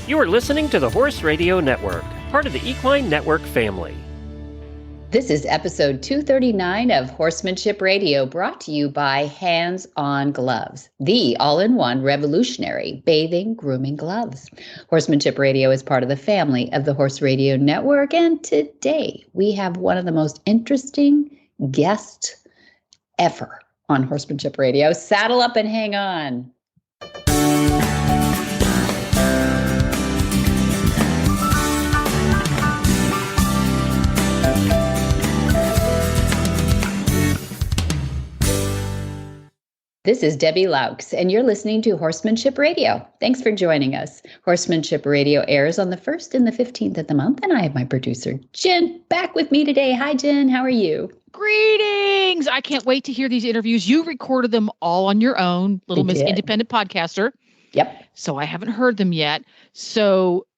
You are listening to the Horse Radio Network, part of the Equine Network family. This is episode 239 of Horsemanship Radio, brought to you by HandsOnGloves, the all-in-one revolutionary bathing, grooming gloves. Horsemanship Radio is part of the family of the Horse Radio Network, and today we have one of the most interesting guests ever on Horsemanship Radio. Saddle up and hang on. This is Debbie Laux, and you're listening to Horsemanship Radio. Thanks for joining us. Horsemanship Radio airs on the 1st and the 15th of the month, and I have my producer, Jen, back with me today. Hi, Jen. How are you? Greetings. I can't wait to hear these interviews. You recorded them all on your own, Little Miss Independent Podcaster. Yep. So I haven't heard them yet. So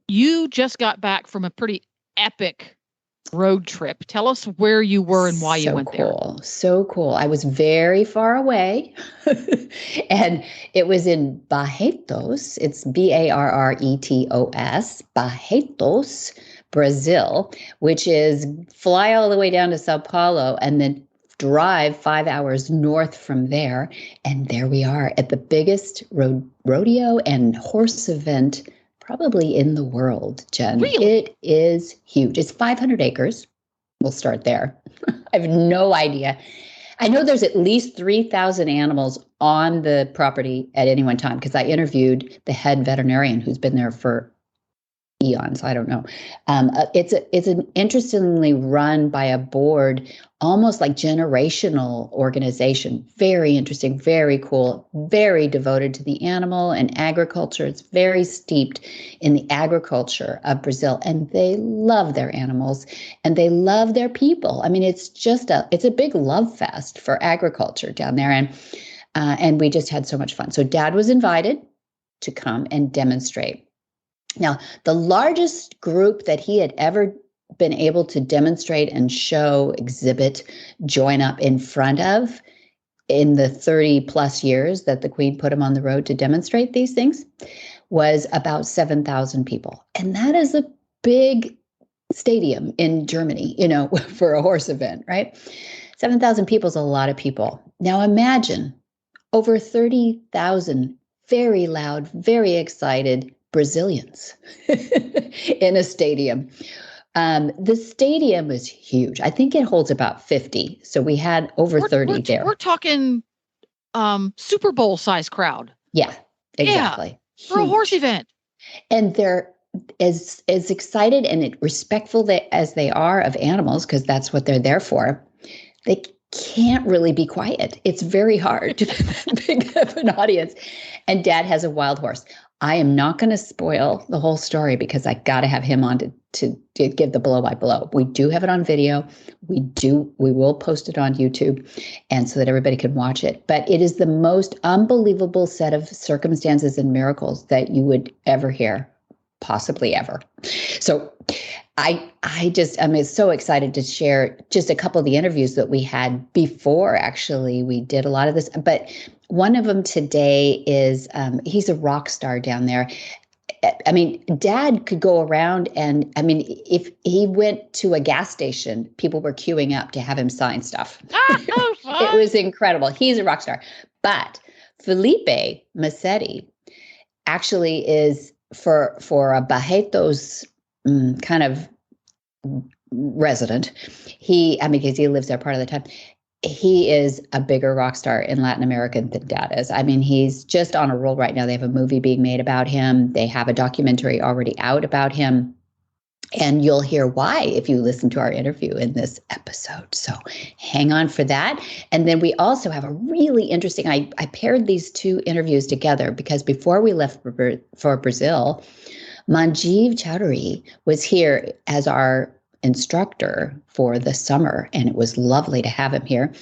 you just got back from a pretty epic road trip. Tell us where you were and why you went there. So cool. I was very far away and it was in Barretos. It's Barretos, Barretos, Brazil, which is fly all the way down to Sao Paulo and then drive 5 hours north from there. And there we are at the biggest rodeo and horse event probably in the world, Jen. Really? It is huge. It's 500 acres. We'll start there. I have no idea. I know there's at least 3,000 animals on the property at any one time because I interviewed the head veterinarian who's been there for eons. I don't know. It's an interestingly run by a board, almost like generational organization. Very interesting, very cool, very devoted to the animal and agriculture. It's very steeped in the agriculture of Brazil, and they love their animals and they love their people. I mean, it's a big love fest for agriculture down there, and we just had so much fun. So Dad was invited to come and demonstrate. Now, the largest group that he had ever been able to demonstrate and show, exhibit, join up in front of in the 30 plus years that the Queen put him on the road to demonstrate these things was about 7,000 people. And that is a big stadium in Germany, for a horse event, right? 7,000 people is a lot of people. Now imagine over 30,000 very loud, very excited Brazilians in a stadium. The stadium is huge. I think it holds about 50. So we had over 30 there. We're talking Super Bowl size crowd. Yeah, exactly. Yeah, for a horse event. And they're as excited and respectful as they are of animals, because that's what they're there for. They can't really be quiet. It's very hard to pick up an audience. And Dad has a wild horse. I am not going to spoil the whole story because I got to have him on to give the blow by blow. We do have it on video. We will post it on YouTube and so that everybody can watch it. But it is the most unbelievable set of circumstances and miracles that you would ever hear, possibly ever. So I'm so excited to share just a couple of the interviews that we had before. Actually, we did a lot of this, but one of them today is he's a rock star down there. I mean, Dad could go around and, if he went to a gas station, people were queuing up to have him sign stuff. It was incredible. He's a rock star. But Filipe Masetti actually is for a Barretos kind of resident. Because he lives there part of the time. He is a bigger rock star in Latin America than Dad is. I mean, he's just on a roll right now. They have a movie being made about him. They have a documentary already out about him. And you'll hear why if you listen to our interview in this episode. So hang on for that. And then we also have a really interesting, I paired these two interviews together because before we left for Brazil, Manjeev Chaudhary was here as our instructor for the summer, and it was lovely to have him here.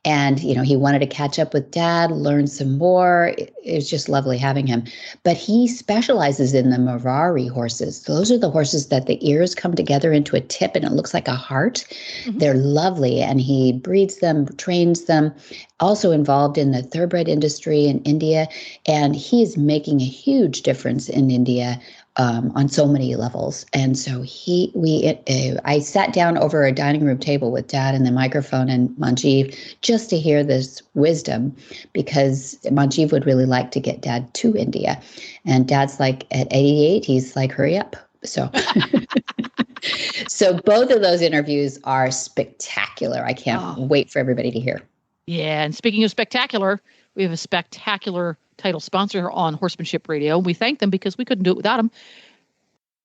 And, he wanted to catch up with Dad, learn some more. It was just lovely having him. But he specializes in the Marwari horses. Those are the horses that the ears come together into a tip and it looks like a heart. Mm-hmm. They're lovely. And he breeds them, trains them, also involved in the thoroughbred industry in India. And he's making a huge difference in India on so many levels. And so I sat down over a dining room table with Dad and the microphone and Manjeev just to hear this wisdom, because Manjeev would really like to get Dad to India. And Dad's like, at 88, he's like, hurry up. So, so both of those interviews are spectacular. I can't wait for everybody to hear. Yeah. And speaking of spectacular, we have a spectacular title sponsor on Horsemanship Radio. We thank them because we couldn't do it without them.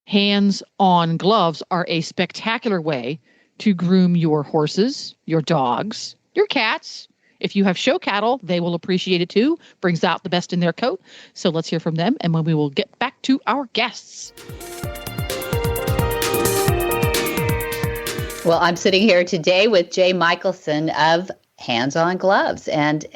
Hands On Gloves are a spectacular way to groom your horses, your dogs, your cats. If you have show cattle, they will appreciate it too. Brings out the best in their coat. So let's hear from them, and when we will get back to our guests. Well, I'm sitting here today with Jay Michelson of Hands On Gloves. And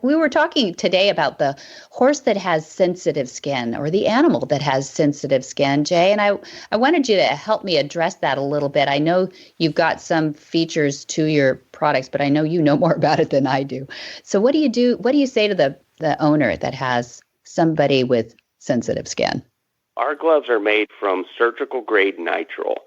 we were talking today about the horse that has sensitive skin, or the animal that has sensitive skin, Jay. And I wanted you to help me address that a little bit. I know you've got some features to your products, but I know you know more about it than I do. So what do you do? What do you say to the owner that has somebody with sensitive skin? Our gloves are made from surgical grade nitrile.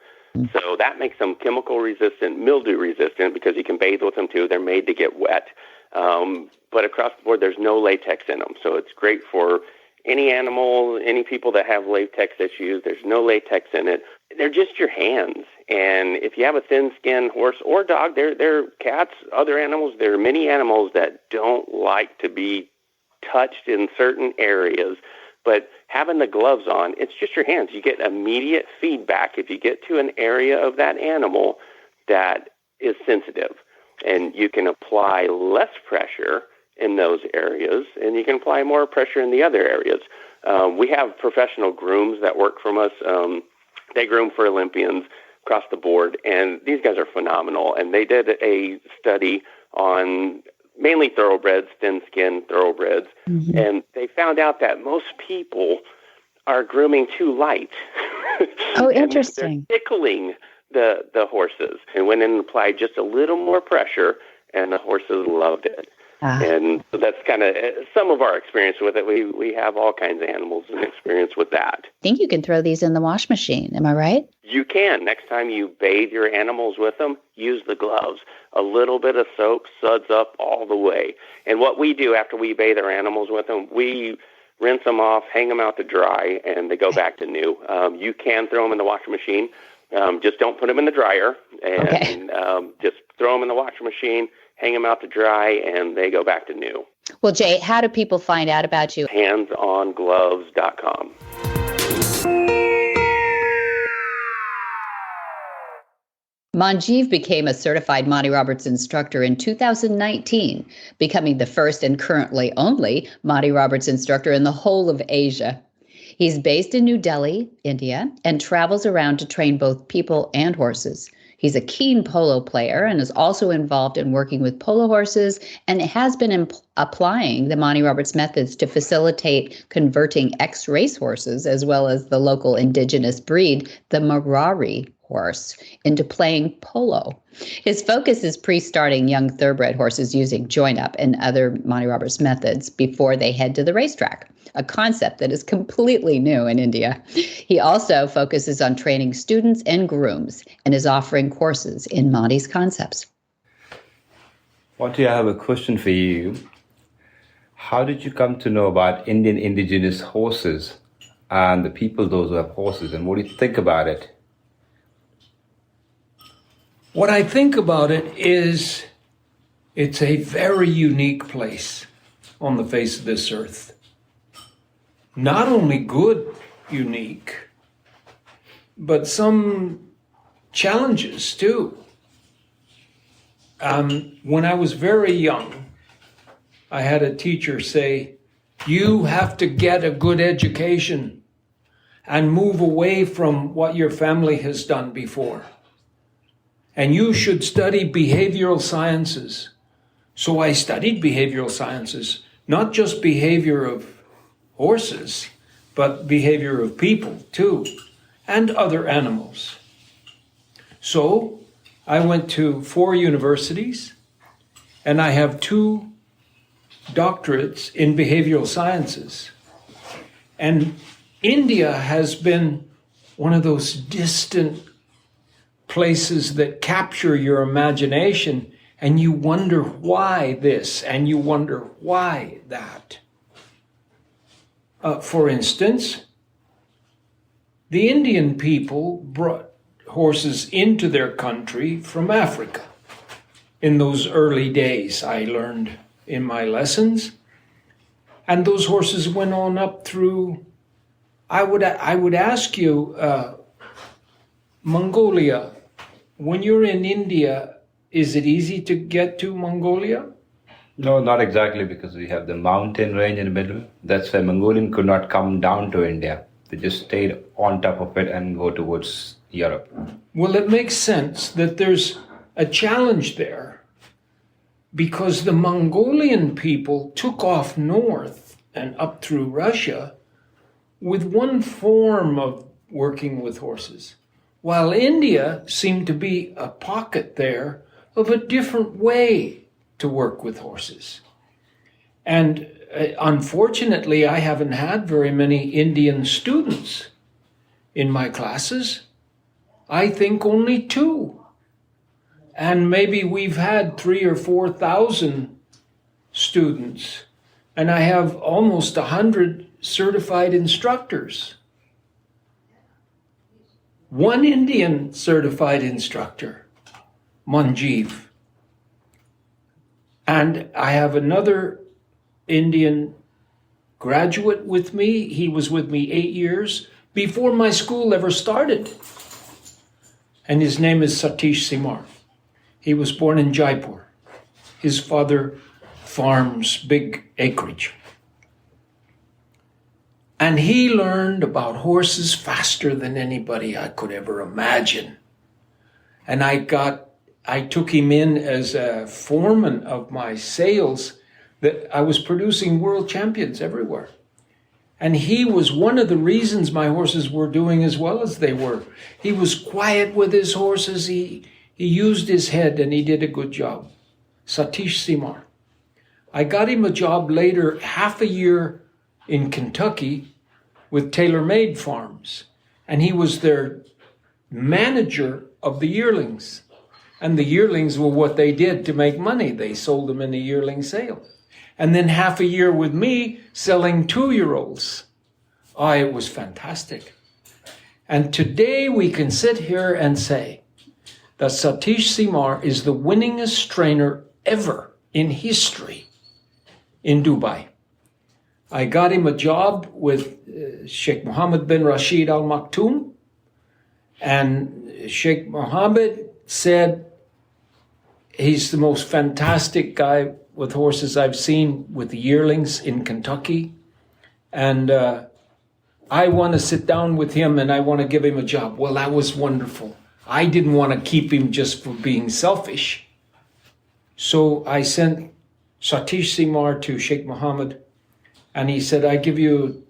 So that makes them chemical resistant, mildew resistant, because you can bathe with them too. They're made to get wet. But across the board, there's no latex in them. So it's great for any animal, any people that have latex issues. There's no latex in it. They're just your hands. And if you have a thin-skinned horse or dog, they're cats, other animals. There are many animals that don't like to be touched in certain areas. But having the gloves on, it's just your hands. You get immediate feedback if you get to an area of that animal that is sensitive. And you can apply less pressure in those areas, and you can apply more pressure in the other areas. We have professional grooms that work from us. They groom for Olympians across the board, and these guys are phenomenal. And they did a study on mainly thoroughbreds, thin-skinned thoroughbreds, and they found out that most people are grooming too light. Oh, interesting. They're tickling the horses, and went in and applied just a little more pressure, and the horses loved it. And so that's kind of some of our experience with it. We have all kinds of animals and experience with that. I think you can throw these in the wash machine. Am I right? You can. Next time you bathe your animals with them, use the gloves. A little bit of soap suds up all the way. And what we do after we bathe our animals with them, we rinse them off, hang them out to dry, and they go back to new. You can throw them in the washing machine. Just don't put them in the dryer. And just throw them in the washing machine, hang them out to dry, and they go back to new. Well, Jay, how do people find out about you? HandsOnGloves.com. Manjeev became a certified Monty Roberts instructor in 2019, becoming the first and currently only Monty Roberts instructor in the whole of Asia. He's based in New Delhi, India, and travels around to train both people and horses. He's a keen polo player and is also involved in working with polo horses, and has been applying the Monty Roberts methods to facilitate converting ex-race horses, as well as the local indigenous breed, the Marwari horse, into playing polo. His focus is pre-starting young thoroughbred horses using join-up and other Monty Roberts methods before they head to the racetrack, a concept that is completely new in India. He also focuses on training students and grooms and is offering courses in Monty's concepts. Monty, I have a question for you. How did you come to know about Indian indigenous horses and the people, those who have horses, and what do you think about it? What I think about it is it's a very unique place on the face of this earth. Not only good, unique, but some challenges too. When I was very young, I had a teacher say, you have to get a good education and move away from what your family has done before. And you should study behavioral sciences. So I studied behavioral sciences, not just behavior of horses, but behavior of people too, and other animals. So I went to 4 universities, and I have 2 doctorates in behavioral sciences. And India has been one of those distant places that capture your imagination, and you wonder why this, and you wonder why that. For instance, the Indian people brought horses into their country from Africa. In those early days, I learned in my lessons. And those horses went on up through, I would ask you, Mongolia. When you're in India, is it easy to get to Mongolia? No, not exactly, because we have the mountain range in the middle. That's why Mongolian could not come down to India. They just stayed on top of it and go towards Europe. Well, it makes sense that there's a challenge there, because the Mongolian people took off north and up through Russia with one form of working with horses, while India seemed to be a pocket there of a different way to work with horses. And unfortunately, I haven't had very many Indian students in my classes. I think only 2. And maybe we've had 3,000 or 4,000 students. And I have almost 100 certified instructors. 1 Indian certified instructor, Manjeev. And I have another Indian graduate with me. He was with me 8 years before my school ever started. And his name is Satish Simar. He was born in Jaipur. His father farms big acreage. And he learned about horses faster than anybody I could ever imagine. And I took him in as a foreman of my sales, that I was producing world champions everywhere. And he was one of the reasons my horses were doing as well as they were. He was quiet with his horses. He used his head and he did a good job. Satish Simar. I got him a job later, half a year in Kentucky with TaylorMade Farms. And he was their manager of the yearlings. And the yearlings were what they did to make money. They sold them in a yearling sale. And then half a year with me selling 2-year-olds. Oh, it was fantastic. And today we can sit here and say that Satish Simar is the winningest trainer ever in history in Dubai. I got him a job with Sheikh Mohammed bin Rashid Al Maktoum. And Sheikh Mohammed said he's the most fantastic guy with horses I've seen with the yearlings in Kentucky. And I want to sit down with him and I want to give him a job. Well, that was wonderful. I didn't want to keep him just for being selfish. So I sent Satish Simar to Sheikh Mohammed, and he said, I give you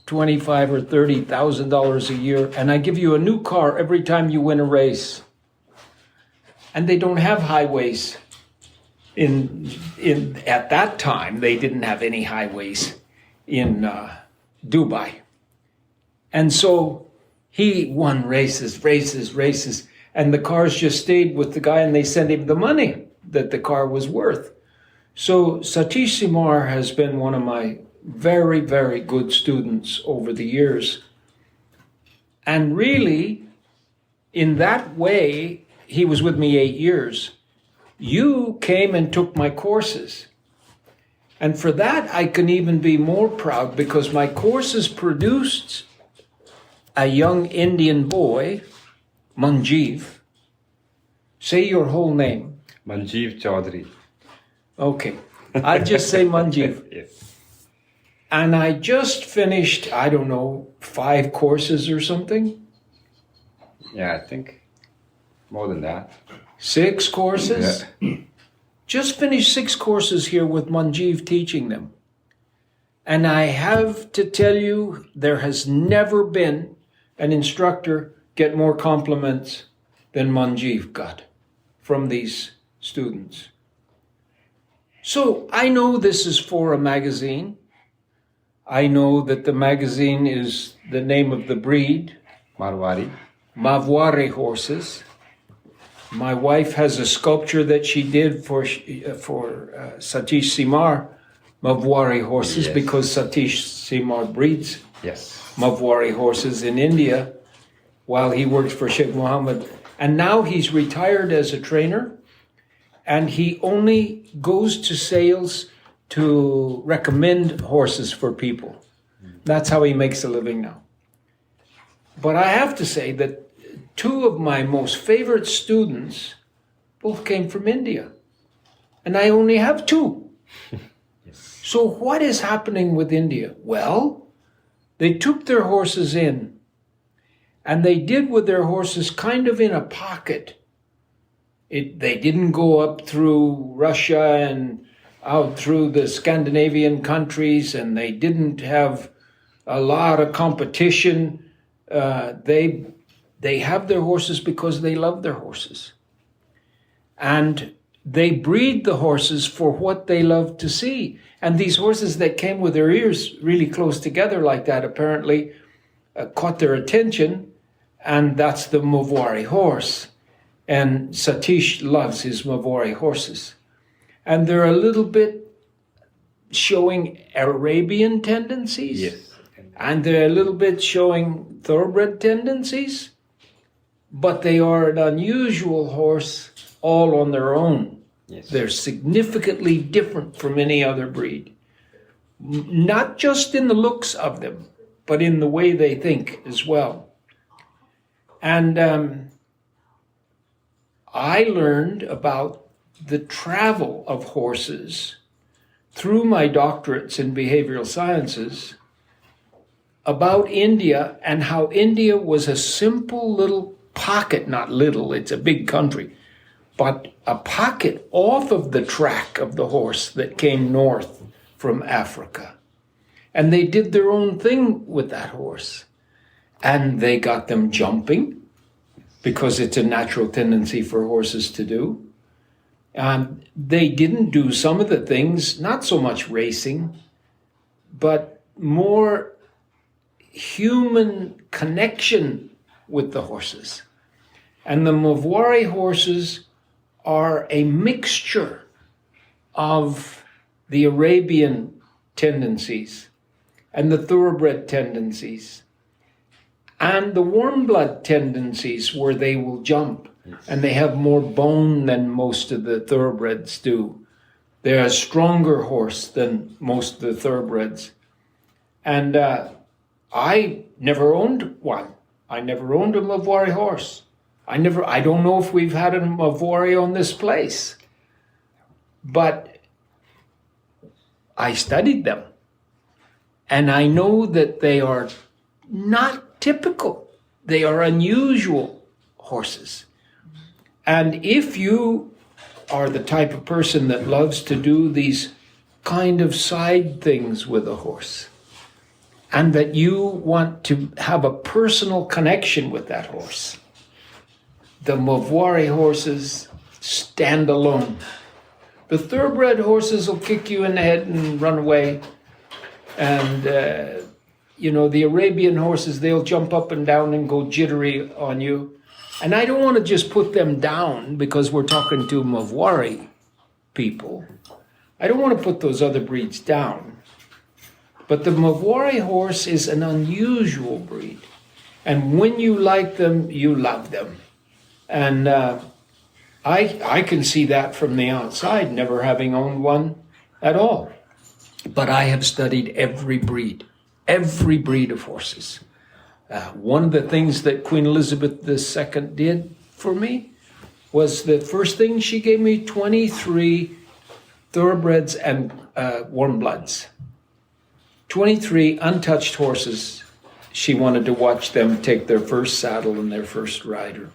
$25,000 or $30,000 a year, and I give you a new car every time you win a race. And they don't have highways. At that time, they didn't have any highways in Dubai. And so he won races, and the cars just stayed with the guy and they sent him the money that the car was worth. So Satish Simar has been one of my very, very good students over the years. And really, in that way, he was with me 8 years. You came and took my courses. And for that, I can even be more proud because my courses produced a young Indian boy, Manjeev. Say your whole name. Manjeev Chaudhary. Okay. I'll just say Manjeev. Yes. And I just finished, 5 courses or something. Yeah, I think more than that. 6 courses? Yeah. Just finished 6 courses here with Manjeev teaching them. And I have to tell you, there has never been an instructor get more compliments than Manjeev got from these students. So I know this is for a magazine. I know that the magazine is the name of the breed, Marwari. Marwari horses. My wife has a sculpture that she did for Satish Simar, Marwari horses, Yes. because Satish Simar breeds Yes. Marwari horses in India while he works for Sheikh Mohammed. And now he's retired as a trainer, and he only goes to sales to recommend horses for people. That's how he makes a living now. But I have to say that two of my most favorite students both came from India, and I only have two. So what is happening with India? Well, they took their horses in, and they did with their horses kind of in a pocket. They didn't go up through Russia and out through the Scandinavian countries, and they didn't have a lot of competition. They have their horses because they love their horses. And they breed the horses for what they love to see. And these horses that came with their ears really close together like that apparently caught their attention, and that's the Marwari horse. And Satish loves his Marwari horses. And they're a little bit showing Arabian tendencies. Yes. And they're a little bit showing thoroughbred tendencies. But they are an unusual horse all on their own. Yes. They're significantly different from any other breed. Not just in the looks of them, but in the way they think as well. And I learned about the travel of horses through my doctorates in behavioral sciences about India, and how India was a simple little pocket, not little, it's a big country, but a pocket off of the track of the horse that came north from Africa. And they did their own thing with that horse. And they got them jumping, because it's a natural tendency for horses to do. They didn't do some of the things, not so much racing, but more human connection with the horses. And the Marwari horses are a mixture of the Arabian tendencies and the thoroughbred tendencies and the warm blood tendencies, where they will jump. Yes. And they have more bone than most of the thoroughbreds do. They're a stronger horse than most of the thoroughbreds. And I never owned one. I never owned a Marwari horse. I don't know if we've had a Marwari on this place. But I studied them. And I know that they are not typical. They are unusual horses. And if you are the type of person that loves to do these kind of side things with a horse, and that you want to have a personal connection with that horse, the Marwari horses stand alone. The thoroughbred horses will kick you in the head and run away. And the Arabian horses, they'll jump up and down and go jittery on you. And I don't want to just put them down because we're talking to Marwari people. I don't want to put those other breeds down. But the Marwari horse is an unusual breed. And when you like them, you love them. And I can see that from the outside, never having owned one at all. But I have studied every breed of horses. One of the things that Queen Elizabeth II did for me was the first thing she gave me 23 thoroughbreds and warm bloods. 23 untouched horses. She wanted to watch them take their first saddle and their first rider.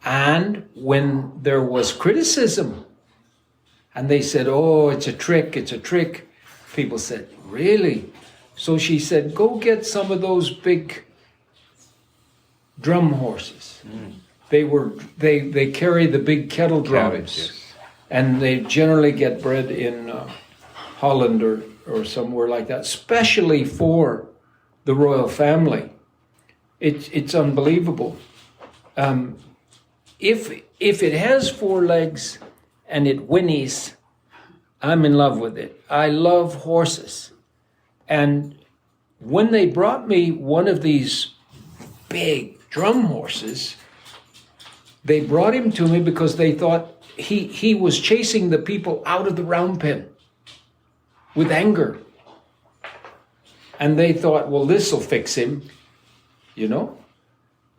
And when there was criticism, and they said, oh, it's a trick, people said, really? So she said, go get some of those big drum horses. They carry the big kettle drums. Yes. And they generally get bred in Holland or somewhere like that, especially for the royal family. It's unbelievable. If it has 4 legs and it whinnies, I'm in love with it. I love horses. And when they brought me one of these big drum horses, they brought him to me because they thought he was chasing the people out of the round pen with anger. And they thought, well, this'll fix him, you know?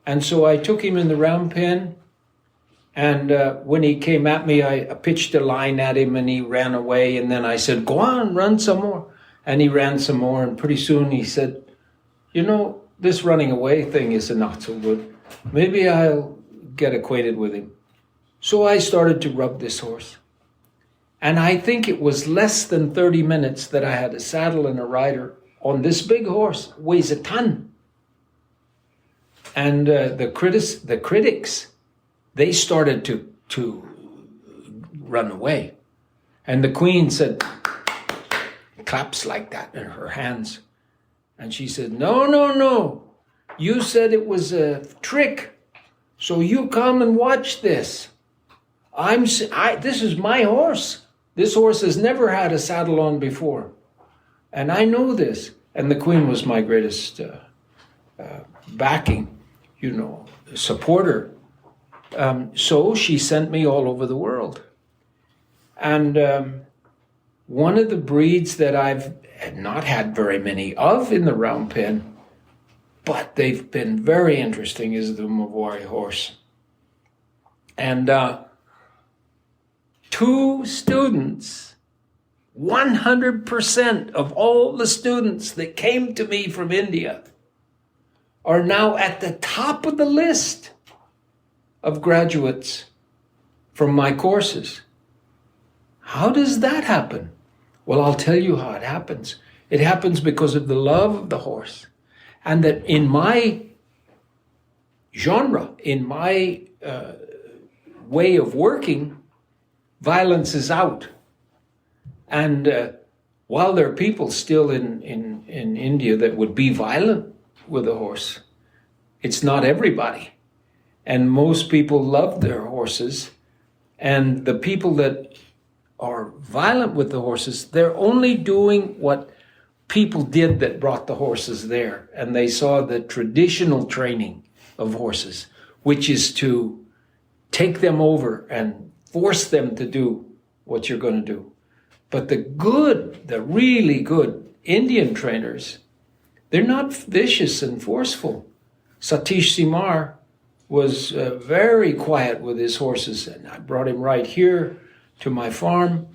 And so I took him in the round pen, and when he came at me, I pitched a line at him and he ran away. And then I said, go on, run some more. And he ran some more, and pretty soon he said, you know, this running away thing is not so good. Maybe I'll get acquainted with him. So I started to rub this horse. And I think it was less than 30 minutes that I had a saddle and a rider on this big horse, weighs a ton. And the critics, they started to run away. And the queen said, claps like that in her hands. And she said, no. You said it was a trick. So you come and watch this. This is my horse. This horse has never had a saddle on before. And I know this. And the queen was my greatest backing, supporter. So she sent me all over the world. And one of the breeds that I've not had very many of in the round pen, but they've been very interesting, is the Marwari horse. And 2 students, 100% of all the students that came to me from India are now at the top of the list of graduates from my courses. How does that happen? Well, I'll tell you how it happens. It happens because of the love of the horse. And that in my genre, in my way of working, violence is out. And while there are people still in India that would be violent with a horse, it's not everybody. And most people love their horses. And the people that are violent with the horses, they're only doing what people did that brought the horses there. And they saw the traditional training of horses, which is to take them over and force them to do what you're going to do. But the really good Indian trainers, they're not vicious and forceful. Satish Simar was very quiet with his horses, and I brought him right here to my farm,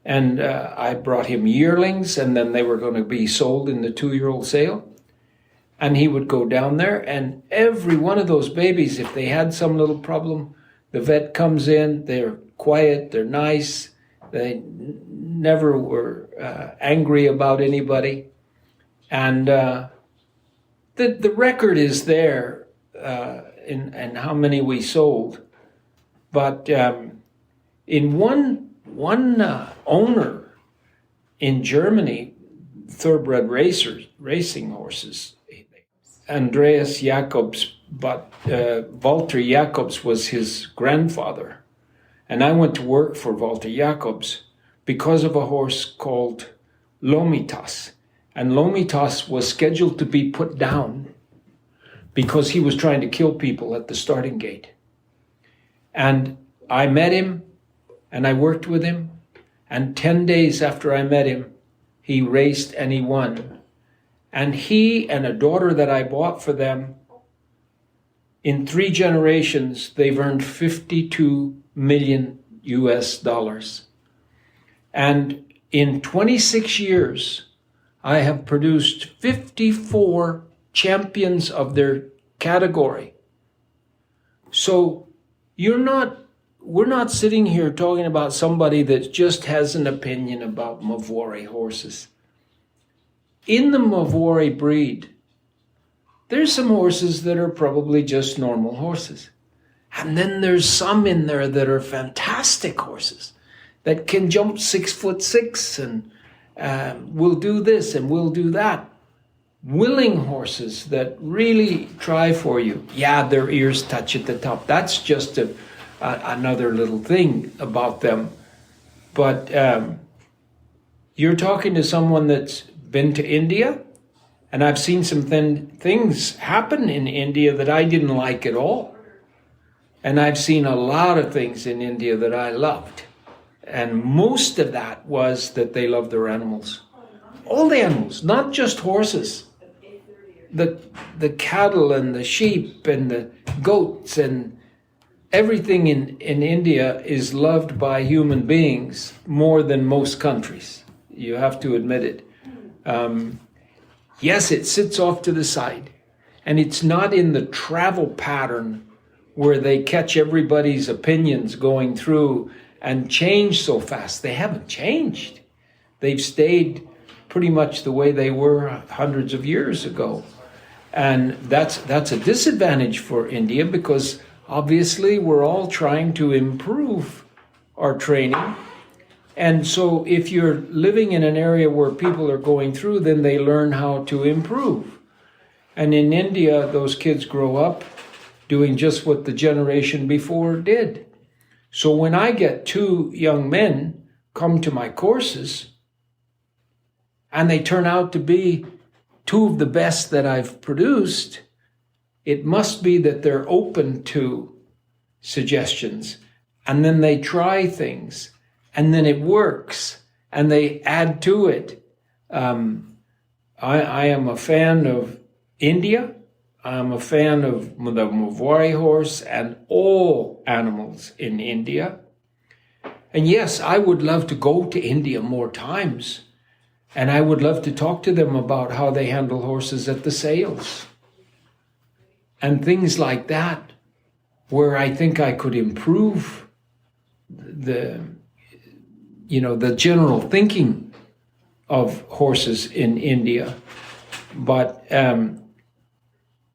and I brought him yearlings, and then they were going to be sold in the 2-year-old sale. And he would go down there, and every one of those babies, if they had some little problem, the vet comes in, they're quiet, they're nice, they never were angry about anybody. And the record is there in how many we sold. But in one owner in Germany, thoroughbred racing horses, Andreas Jacobs, but Walter Jacobs was his grandfather. And I went to work for Walter Jacobs because of a horse called Lomitas. And Lomitas was scheduled to be put down because he was trying to kill people at the starting gate. And I met him and I worked with him. And 10 days after I met him, he raced and he won. And he and a daughter that I bought for them, in 3 generations, they've earned $52 million US. And in 26 years, I have produced 54 champions of their category. So we're not sitting here talking about somebody that just has an opinion about Marwari horses. In the Marwari breed, there's some horses that are probably just normal horses. And then there's some in there that are fantastic horses that can jump 6'6" we'll do this and we'll do that. Willing horses that really try for you. Yeah, their ears touch at the top. That's just another little thing about them. But you're talking to someone that's been to India, and I've seen some things happen in India that I didn't like at all. And I've seen a lot of things in India that I loved. And most of that was that they love their animals. All the animals, not just horses. The cattle and the sheep and the goats and everything in India is loved by human beings more than most countries. You have to admit it. Yes, it sits off to the side. And it's not in the travel pattern where they catch everybody's opinions going through and change so fast. They haven't changed. They've stayed pretty much the way they were hundreds of years ago. And that's a disadvantage for India because obviously we're all trying to improve our training. And so if you're living in an area where people are going through, then they learn how to improve. And in India, those kids grow up doing just what the generation before did. So when I get two young men come to my courses and they turn out to be two of the best that I've produced, it must be that they're open to suggestions. And then they try things. And then it works. And they add to it. I am a fan of India. I'm a fan of the Marwari horse and all animals in India. And yes, I would love to go to India more times. And I would love to talk to them about how they handle horses at the sales. And things like that, where I think I could improve the general thinking of horses in India. But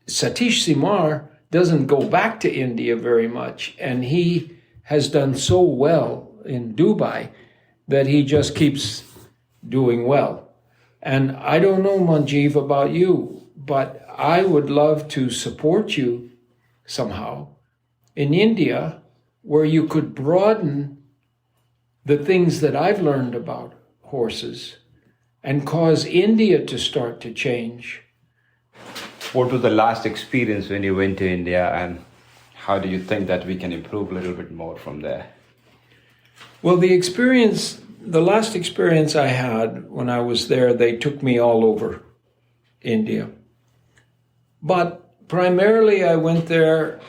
Satish Simar doesn't go back to India very much, and he has done so well in Dubai that he just keeps doing well. And I don't know, Manjeev, about you, but I would love to support you somehow in India where you could broaden the things that I've learned about horses and cause India to start to change. What was the last experience when you went to India, and how do you think that we can improve a little bit more from there? Well, the last experience I had when I was there, they took me all over India. But primarily I went there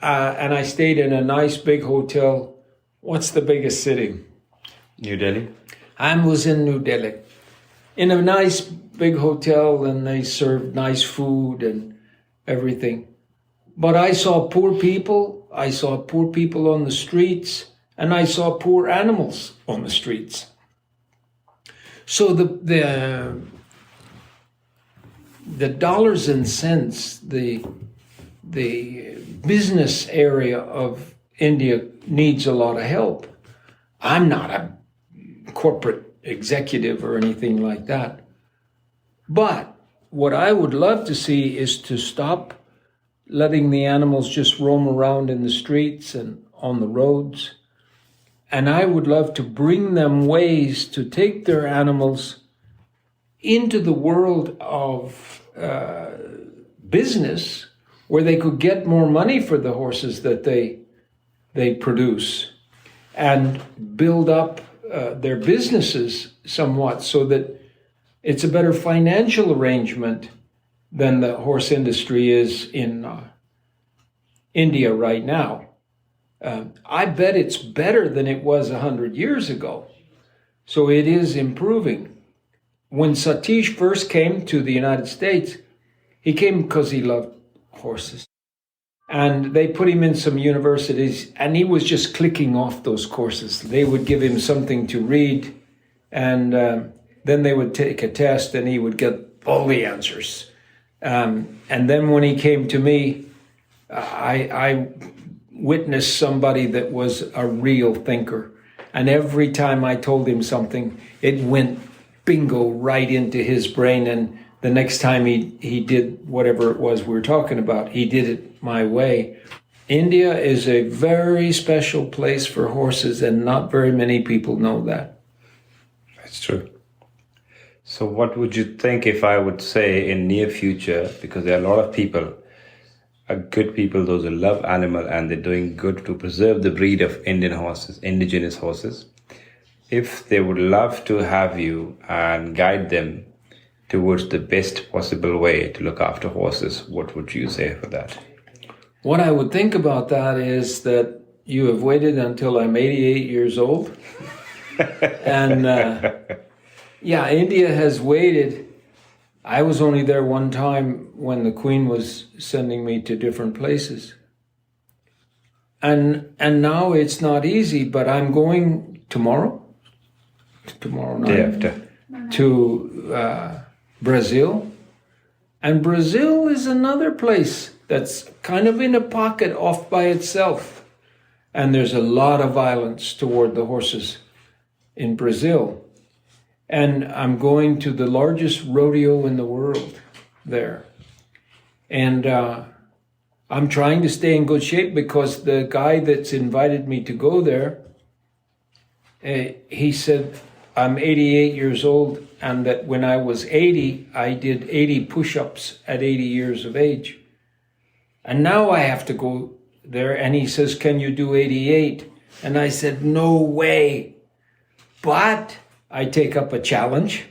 and I stayed in a nice big hotel. What's the biggest city? New Delhi? I was in New Delhi, in a nice big hotel, and they served nice food and everything. But I saw poor people on the streets, and I saw poor animals on the streets. So the dollars and cents, the business area of India needs a lot of help. I'm not a corporate executive or anything like that. But what I would love to see is to stop letting the animals just roam around in the streets and on the roads. And I would love to bring them ways to take their animals into the world of business where they could get more money for the horses that they produce and build up their businesses somewhat so that it's a better financial arrangement than the horse industry is in India right now. I bet it's better than it was 100 years ago. So it is improving. When Satish first came to the United States, he came because he loved horses. And they put him in some universities, and he was just clicking off those courses. They would give him something to read, and then they would take a test, and he would get all the answers. And then when he came to me, I witnessed somebody that was a real thinker. And every time I told him something, it went bingo right into his brain. And the next time he did whatever it was we were talking about, he did it my way. India is a very special place for horses, and not very many people know that. That's true. So what would you think if I would say in near future, because there are a lot of people, good people, those who love animal and they're doing good to preserve the breed of Indian horses, indigenous horses, if they would love to have you and guide them towards the best possible way to look after horses, what would you say for that? What I would think about that is that you have waited until I'm 88 years old. And yeah, India has waited. I was only there one time when the Queen was sending me to different places. And now it's not easy, but I'm going tomorrow night, Day after. to Brazil. And Brazil is another place that's kind of in a pocket off by itself. And there's a lot of violence toward the horses in Brazil. And I'm going to the largest rodeo in the world there. And I'm trying to stay in good shape because the guy that's invited me to go there, he said, I'm 88 years old, and that when I was 80, I did 80 push-ups at 80 years of age. And now I have to go there, and he says, can you do 88? And I said, no way. But I take up a challenge,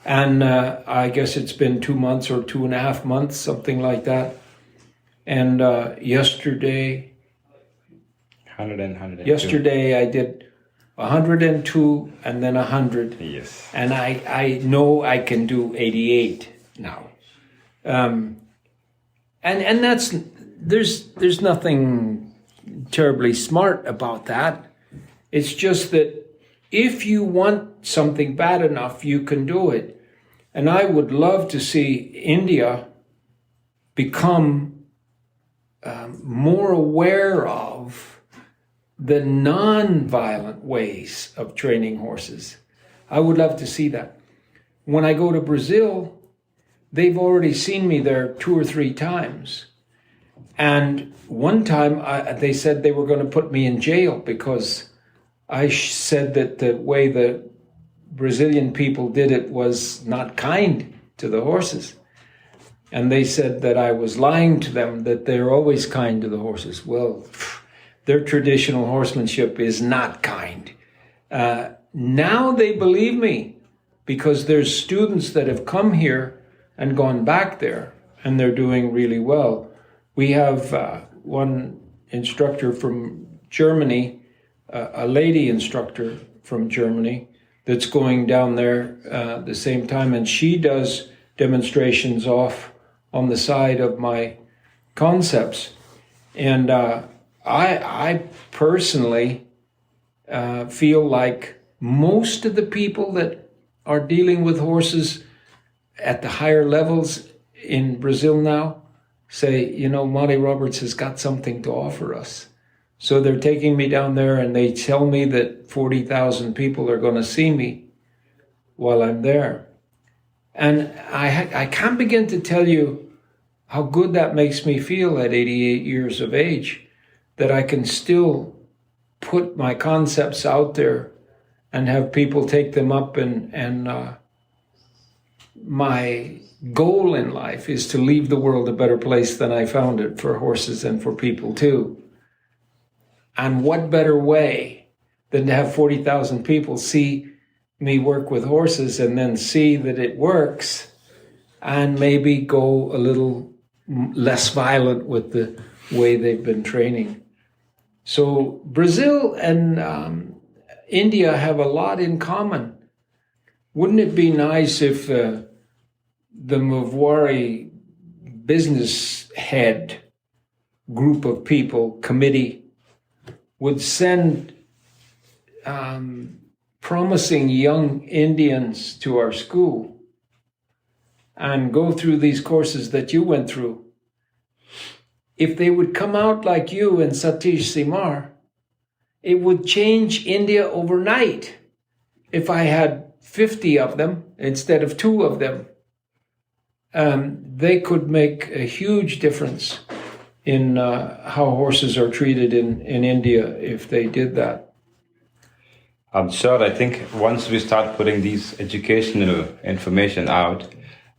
and I guess it's been 2 months or 2.5 months, something like that. And yesterday, 100. Yesterday I did 102 and then 100. Yes. And I know I can do 88 now. And that's, there's nothing terribly smart about that. It's just that if you want something bad enough, you can do it. And I would love to see India become more aware of the non-violent ways of training horses. I would love to see that. When I go to Brazil, they've already seen me there 2 or 3 times. And one time they said they were going to put me in jail because I said that the way the Brazilian people did it was not kind to the horses. And they said that I was lying to them, that they're always kind to the horses. Well, their traditional horsemanship is not kind. Now they believe me because there's students that have come here and gone back there, and they're doing really well. We have one instructor from Germany, a lady instructor from Germany, that's going down there the same time, and she does demonstrations off on the side of my concepts. And I personally feel like most of the people that are dealing with horses at the higher levels in Brazil now say, you know, Monty Roberts has got something to offer us. So they're taking me down there and they tell me that 40,000 people are going to see me while I'm there. And I can't begin to tell you how good that makes me feel at 88 years of age, that I can still put my concepts out there and have people take them up. And my goal in life is to leave the world a better place than I found it, for horses and for people too. And what better way than to have 40,000 people see me work with horses and then see that it works and maybe go a little less violent with the way they've been training. So Brazil and India have a lot in common. Wouldn't it be nice if the Marwari business head group of people, committee, would send promising young Indians to our school and go through these courses that you went through? If they would come out like you and Satish Simar, it would change India overnight. If I had 50 of them instead of 2 of them, they could make a huge difference in how horses are treated in India if they did that. I'm sure. I think once we start putting these educational information out,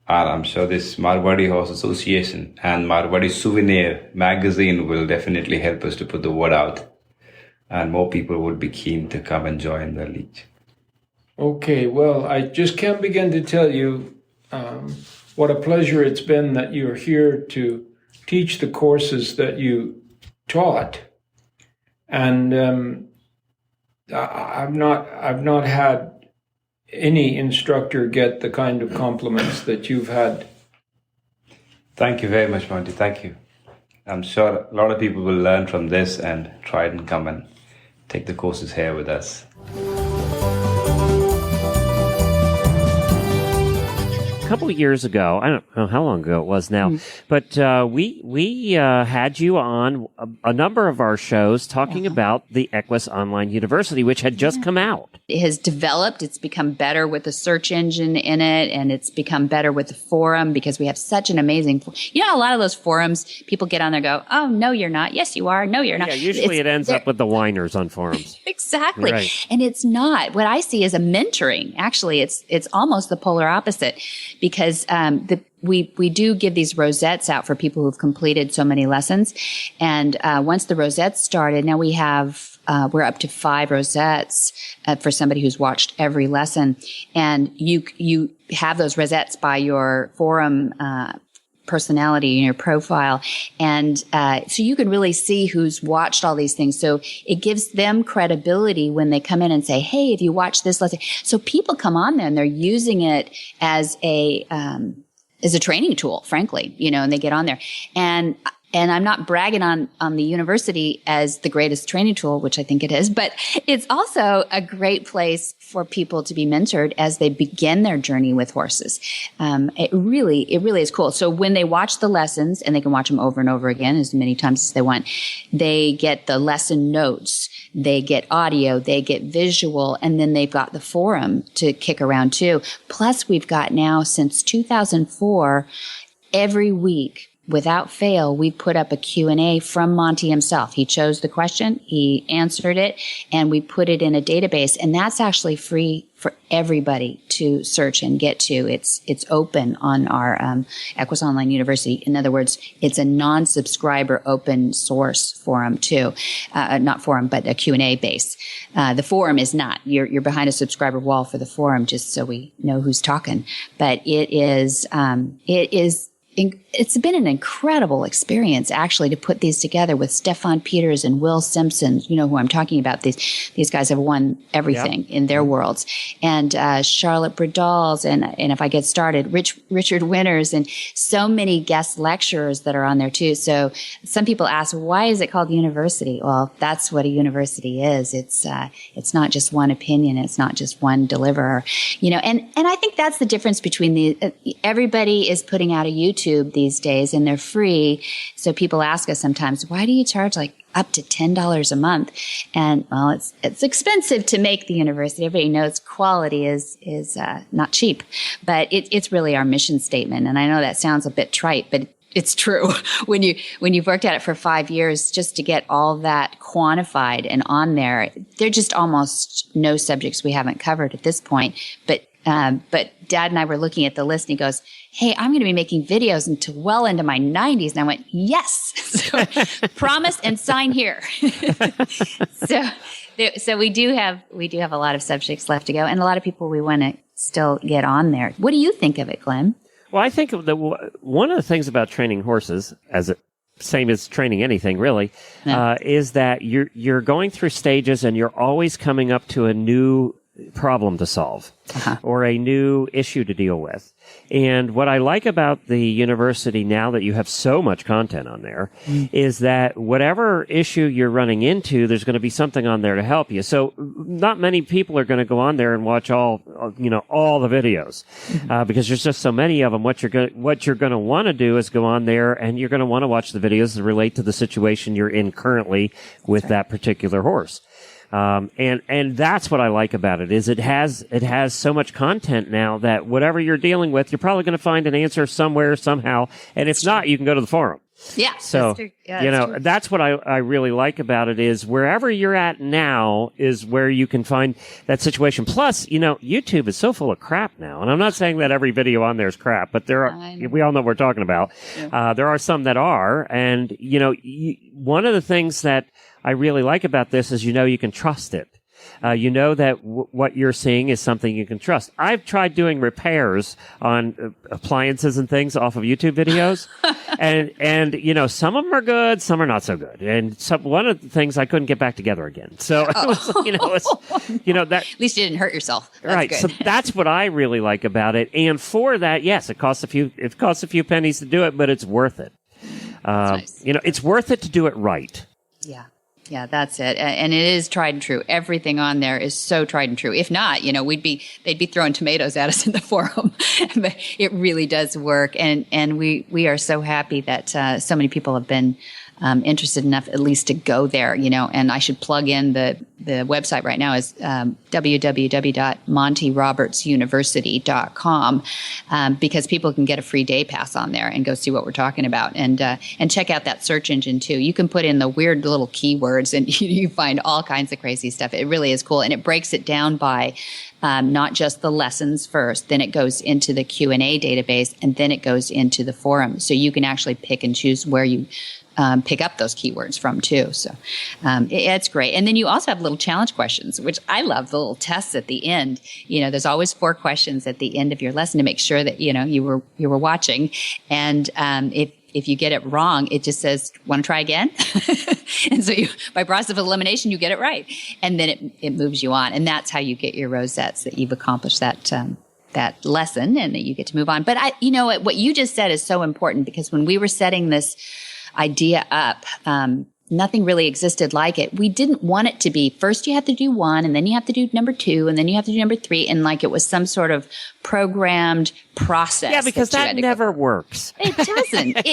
and I'm sure this Marwari Horse Association and Marwari Souvenir magazine will definitely help us to put the word out, and more people would be keen to come and join the league. Okay, well, I just can't begin to tell you what a pleasure it's been that you're here to teach the courses that you taught, and I've not had any instructor get the kind of compliments that you've had. Thank you very much, Monty. Thank you. I'm sure a lot of people will learn from this and try and come and take the courses here with us. A couple of years ago, I don't know how long ago it was now, but we had you on a number of our shows talking about the Equus Online University, which had just come out. It has developed. It's become better with the search engine in it, and it's become better with the forum because we have such an amazing, a lot of those forums, people get on there and go, oh, no, you're not. Yes, you are. No, you're not. Yeah, usually it ends up with the whiners on forums. Exactly. Right. And it's not. What I see is a mentoring. Actually, it's almost the polar opposite because we do give these rosettes out for people who've completed so many lessons. And once the rosettes started, now we have we're up to 5 rosettes for somebody who's watched every lesson. And you have those rosettes by your forum personality in your profile. And so you can really see who's watched all these things. So it gives them credibility when they come in and say, hey, have you watched this lesson? So people come on there and they're using it as a training tool, frankly, and they get on there. And I'm not bragging on the university as the greatest training tool, which I think it is, but it's also a great place for people to be mentored as they begin their journey with horses. It really is cool. So when they watch the lessons, and they can watch them over and over again as many times as they want, they get the lesson notes, they get audio, they get visual, and then they've got the forum to kick around too. Plus we've got now since 2004, every week, without fail, we put up a Q&A from Monty himself. He chose the question, he answered it, and we put it in a database. And that's actually free for everybody to search and get to. It's open on our Equus Online University. In other words, it's a non-subscriber open source forum too. Not forum, but a Q&A base. The forum is not. You're behind a subscriber wall for the forum, just so we know who's talking. But it's been an incredible experience, actually, to put these together with Stefan Peters and Will Simpson. You know who I'm talking about. These guys have won everything in their worlds. And Charlotte Bradals, and if I get started, Richard Winters, and so many guest lecturers that are on there too. So some people ask, why is it called university? Well, that's what a university is. It's not just one opinion. It's not just one deliverer. And I think that's the difference between everybody is putting out a YouTube these days, and they're free. So people ask us sometimes, why do you charge up to $10 a month? And well, it's expensive to make the university. Everybody knows quality is not cheap, but it's really our mission statement. And I know that sounds a bit trite, but it's true. When you've worked at it for 5 years, just to get all that quantified and on there, there are just almost no subjects we haven't covered at this point. But Dad and I were looking at the list, and he goes, hey, I'm going to be making videos well into my 90s. And I went, yes. So promise and sign here. So we do have a lot of subjects left to go, and a lot of people we want to still get on there. What do you think of it, Glenn? Well, I think one of the things about training horses, same as training anything really, is that you're going through stages, and you're always coming up to a new problem to solve or a new issue to deal with. And what I like about the university now that you have so much content on there is that whatever issue you're running into, there's going to be something on there to help you. So not many people are going to go on there and watch all the videos because there's just so many of them. What you're going to want to do is go on there, and you're going to want to watch the videos that relate to the situation you're in currently with that particular horse. And that's what I like about it, is it has so much content now that whatever you're dealing with, you're probably going to find an answer somewhere, somehow. And if not, you can go to the forum. Yeah. So, that's what I really like about it, is wherever you're at now is where you can find that situation. Plus, YouTube is so full of crap now. And I'm not saying that every video on there is crap, but we all know what we're talking about. Yeah. There are some that are. And, one of the things that I really like about this is, you can trust it. That what you're seeing is something you can trust. I've tried doing repairs on appliances and things off of YouTube videos, and some of them are good, some are not so good. And one of the things I couldn't get back together again. So it was, that. At least you didn't hurt yourself. That's right. Good. So that's what I really like about it. And for that, yes, it costs a few pennies to do it, but it's worth it. Nice. It's worth it to do it right. Yeah. Yeah, that's it. And it is tried and true. Everything on there is so tried and true. If not, they'd be throwing tomatoes at us in the forum. But it really does work. And we are so happy that so many people have been interested enough at least to go there, and I should plug in the website right now is www.montyrobertsuniversity.com, because people can get a free day pass on there and go see what we're talking about, and check out that search engine too. You can put in the weird little keywords and you find all kinds of crazy stuff. It really is cool, and it breaks it down by not just the lessons first, then it goes into the Q&A database, and then it goes into the forum. So you can actually pick and choose where you pick up those keywords from too. So it's great. And then you also have little challenge questions, which I love, the little tests at the end. There's always 4 questions at the end of your lesson to make sure that, you were watching. And if you get it wrong, it just says, want to try again? And so by process of elimination, you get it right. And then it moves you on. And that's how you get your rosettes, that you've accomplished that lesson and that you get to move on. But what you just said is so important, because when we were setting this idea up, nothing really existed like it. We didn't want it to be first you have to do 1, and then you have to do number 2, and then you have to do number 3, and like it was some sort of programmed process. Yeah, because that never works. It doesn't.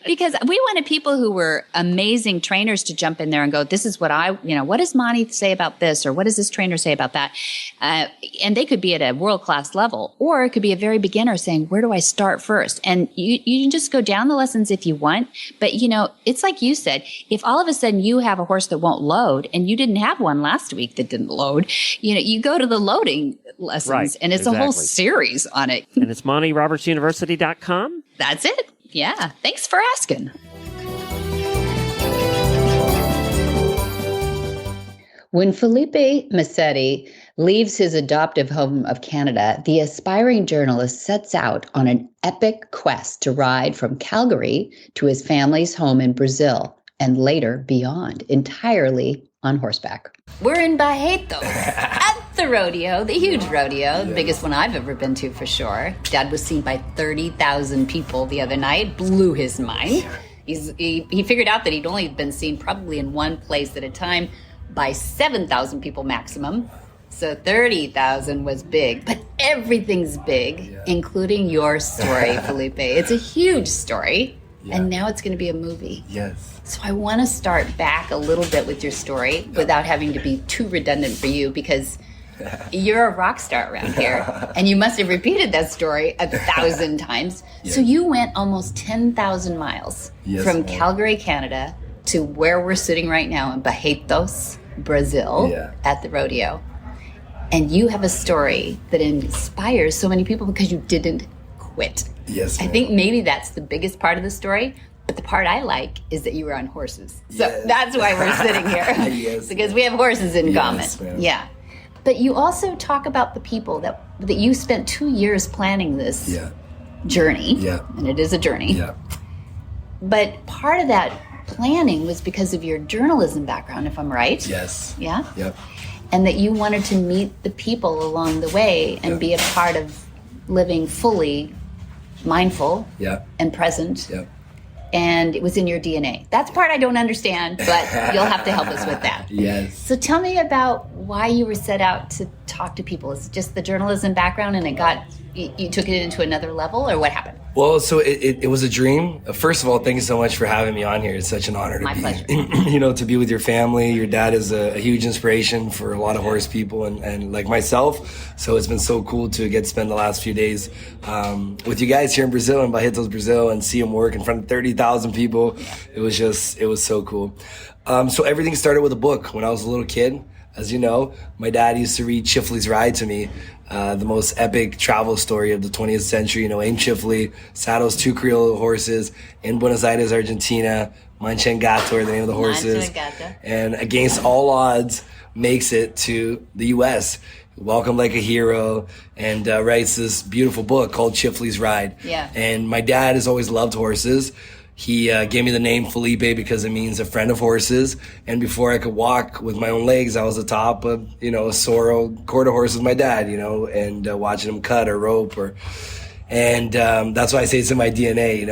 Because we wanted people who were amazing trainers to jump in there and go, this is what what does Monty say about this? Or what does this trainer say about that? And they could be at a world-class level, or it could be a very beginner saying, where do I start first? And you can just go down the lessons if you want. But, it's like you said, if all of a sudden you have a horse that won't load, and you didn't have one last week that didn't load, you go to the loading lessons, right, and it's a whole series on it. And it's MontyRobertsUniversity.com? That's it. Yeah. Thanks for asking. When Filipe Masetti leaves his adoptive home of Canada, the aspiring journalist sets out on an epic quest to ride from Calgary to his family's home in Brazil, and later beyond, entirely on horseback. We're in Barreto at the rodeo, the huge rodeo, the biggest one I've ever been to for sure. Dad was seen by 30,000 people the other night, blew his mind. He figured out that he'd only been seen probably in one place at a time by 7,000 people maximum. So 30,000 was big, but everything's big, including your story, Filipe. It's a huge story. Yeah. And now it's going to be a movie. Yes. So I want to start back a little bit with your story without having to be too redundant for you, because you're a rock star around here, and you must have repeated that story 1,000 times. Yes. So you went almost 10,000 miles from Calgary, Canada, to where we're sitting right now in Barretos, Brazil, at the rodeo. And you have a story that inspires so many people because you didn't quit. Yes, I think maybe that's the biggest part of the story, but the part I like is that you were on horses. So that's why we're sitting here, because we have horses in common. Ma'am. Yeah. But you also talk about the people that you spent 2 years planning this journey. Yeah. And it is a journey. Yeah. But part of that planning was because of your journalism background, if I'm right. Yes. Yeah? Yep. And that you wanted to meet the people along the way and be a part of living fully mindful and present. Yep. And it was in your DNA. That's part I don't understand, but you'll have to help us with that. Yes. So tell me about why you were set out to talk to people. Is it just the journalism background and it got you took it into another level, or what happened? Well, so it was a dream. First of all, thank you so much for having me on here. It's such an honor to My be, pleasure. to be with your family. Your dad is a huge inspiration for a lot of horse people and like myself. So it's been so cool to get to spend the last few days with you guys here in Brazil, in Barretos, Brazil, and see him work in front of 30,000 people. It was so cool. So everything started with a book when I was a little kid. As you know, my dad used to read Chifley's Ride to me, the most epic travel story of the 20th century. Aim Chifley saddles 2 Creole horses in Buenos Aires, Argentina. Manjeev Chaudhary are the name of the horses. And against all odds, makes it to the U.S., welcomed like a hero, and writes this beautiful book called Chifley's Ride. Yeah. And my dad has always loved horses. He gave me the name Filipe because it means a friend of horses. And before I could walk with my own legs, I was atop of, a sorrel quarter horse with my dad, and watching him cut or rope and that's why I say it's in my DNA.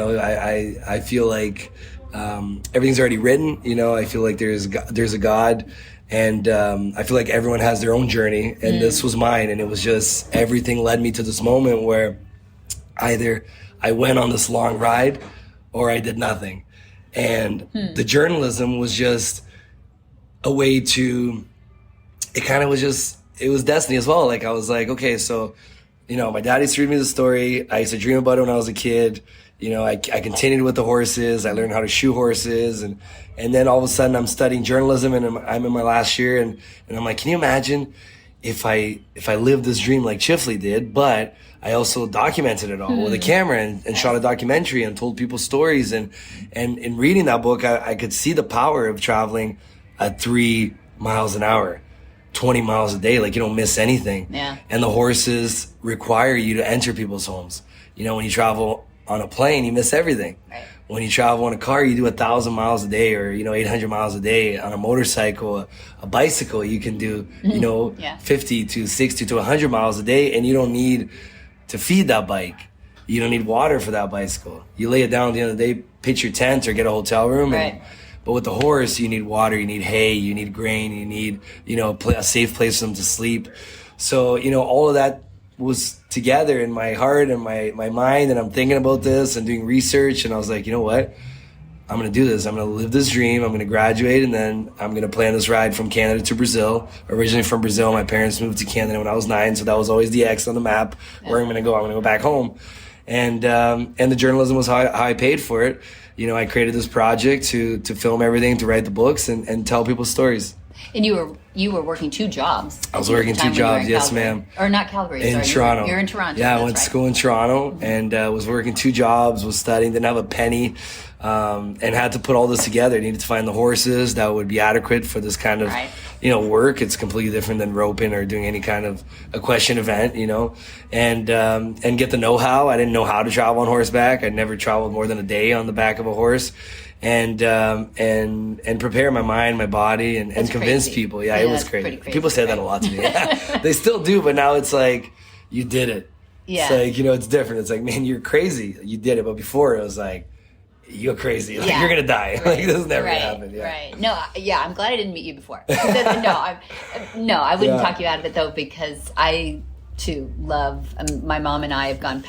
I feel like everything's already written. I feel like there's a God, and I feel like everyone has their own journey, and this was mine. And it was just, everything led me to this moment where either I went on this long ride or I did nothing. And the journalism was just a way to, it was destiny as well. Like, I was like, okay, so, my dad used to read me the story. I used to dream about it when I was a kid. I continued with the horses. I learned how to shoe horses. And then all of a sudden I'm studying journalism, and I'm in my last year. And I'm like, can you imagine if I lived this dream like Chifley did, but I also documented it all with a camera and shot a documentary and told people stories. And in reading that book, I could see the power of traveling at 3 miles an hour, 20 miles a day. Like, you don't miss anything. Yeah. And the horses require you to enter people's homes. When you travel on a plane, you miss everything. Right. When you travel in a car, you do 1,000 miles a day, or 800 miles a day. On a motorcycle, a bicycle, you can do 50 to 60 to 100 miles a day, and you don't need to feed that bike. You don't need water for that bicycle. You lay it down at the end of the day, pitch your tent or get a hotel room. Right. But with the horse, you need water, you need hay, you need grain, you need a safe place for them to sleep. So all of that was together in my heart and my mind, and I'm thinking about this and doing research, and I was like, you know what? I'm going to do this. I'm going to live this dream. I'm going to graduate, and then I'm going to plan this ride from Canada to Brazil. Originally from Brazil, my parents moved to Canada when I was 9, so that was always the X on the map where I'm going to go. I'm going to go back home. And the journalism was how I paid for it. I created this project to film everything, to write the books, and tell people stories. And you were working 2 jobs. I was working 2 jobs, yes, ma'am. Or not Calgary, in sorry. Toronto. You're in Toronto. Yeah, I went to school in Toronto, and was working 2 jobs, was studying, didn't have a penny, and had to put all this together. Needed to find the horses that would be adequate for this kind of, work. It's completely different than roping or doing any kind of equestrian event, and get the know-how. I didn't know how to travel on horseback. I'd never traveled more than a day on the back of a horse. And prepare my mind, my body, and convince people. Yeah, it was crazy. People say that a lot to me. They still do, but now it's like, you did it. Yeah. It's like, it's different. It's like, man, you're crazy. You did it. But before, it was like, you're crazy. Like, you're going to die. Right. Like, this has never happened. Yeah. Right. No, I'm glad I didn't meet you before. I wouldn't talk you out of it, though, because I, too, love, my mom and I have gone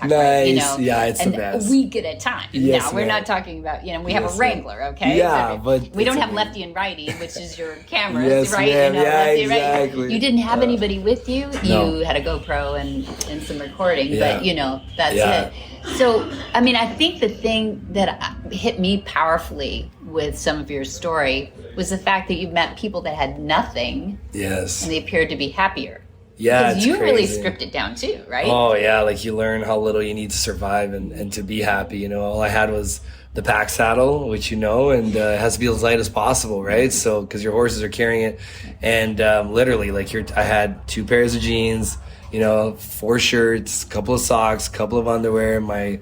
nice. Yeah, it's and the best. we get a time. Yes, now, we're not talking about, we have a Wrangler, okay? Yeah, so but we don't have lefty and righty, which is your cameras, yes, right? Ma'am. Lefty and right. Exactly. You didn't have anybody with you. No. You had a GoPro and some recording, Yeah. but that's it. So, I think the thing that hit me powerfully with some of your story was the fact that you met people that had nothing. Yes. And they appeared to be happier. Yeah, because you really stripped it down too, right? Oh yeah, like you learn how little you need to survive and to be happy. All I had was the pack saddle, which and it has to be as light as possible, right? So because your horses are carrying it, and literally, like I had 2 pairs of jeans, 4 shirts, a couple of socks, a couple of underwear, my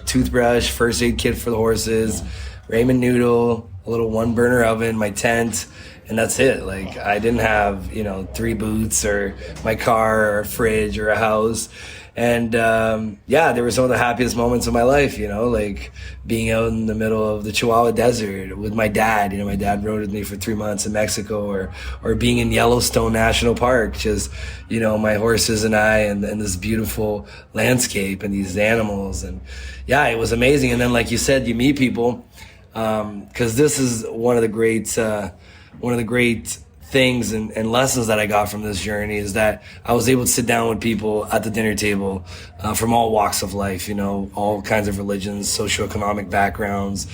toothbrush, first aid kit for the horses, ramen noodle, a little 1 burner oven, my tent. and that's it. Like I didn't have, 3 boots or my car or a fridge or a house. And there were some of the happiest moments of my life, like being out in the middle of the Chihuahua Desert with my dad. My dad rode with me for 3 months in Mexico, or being in Yellowstone National Park, just, my horses and I, and this beautiful landscape and these animals. And yeah, it was amazing. And then, like you said, you meet people, because this is one of the great things and lessons that I got from this journey, is that I was able to sit down with people at the dinner table from all walks of life, all kinds of religions, socioeconomic backgrounds,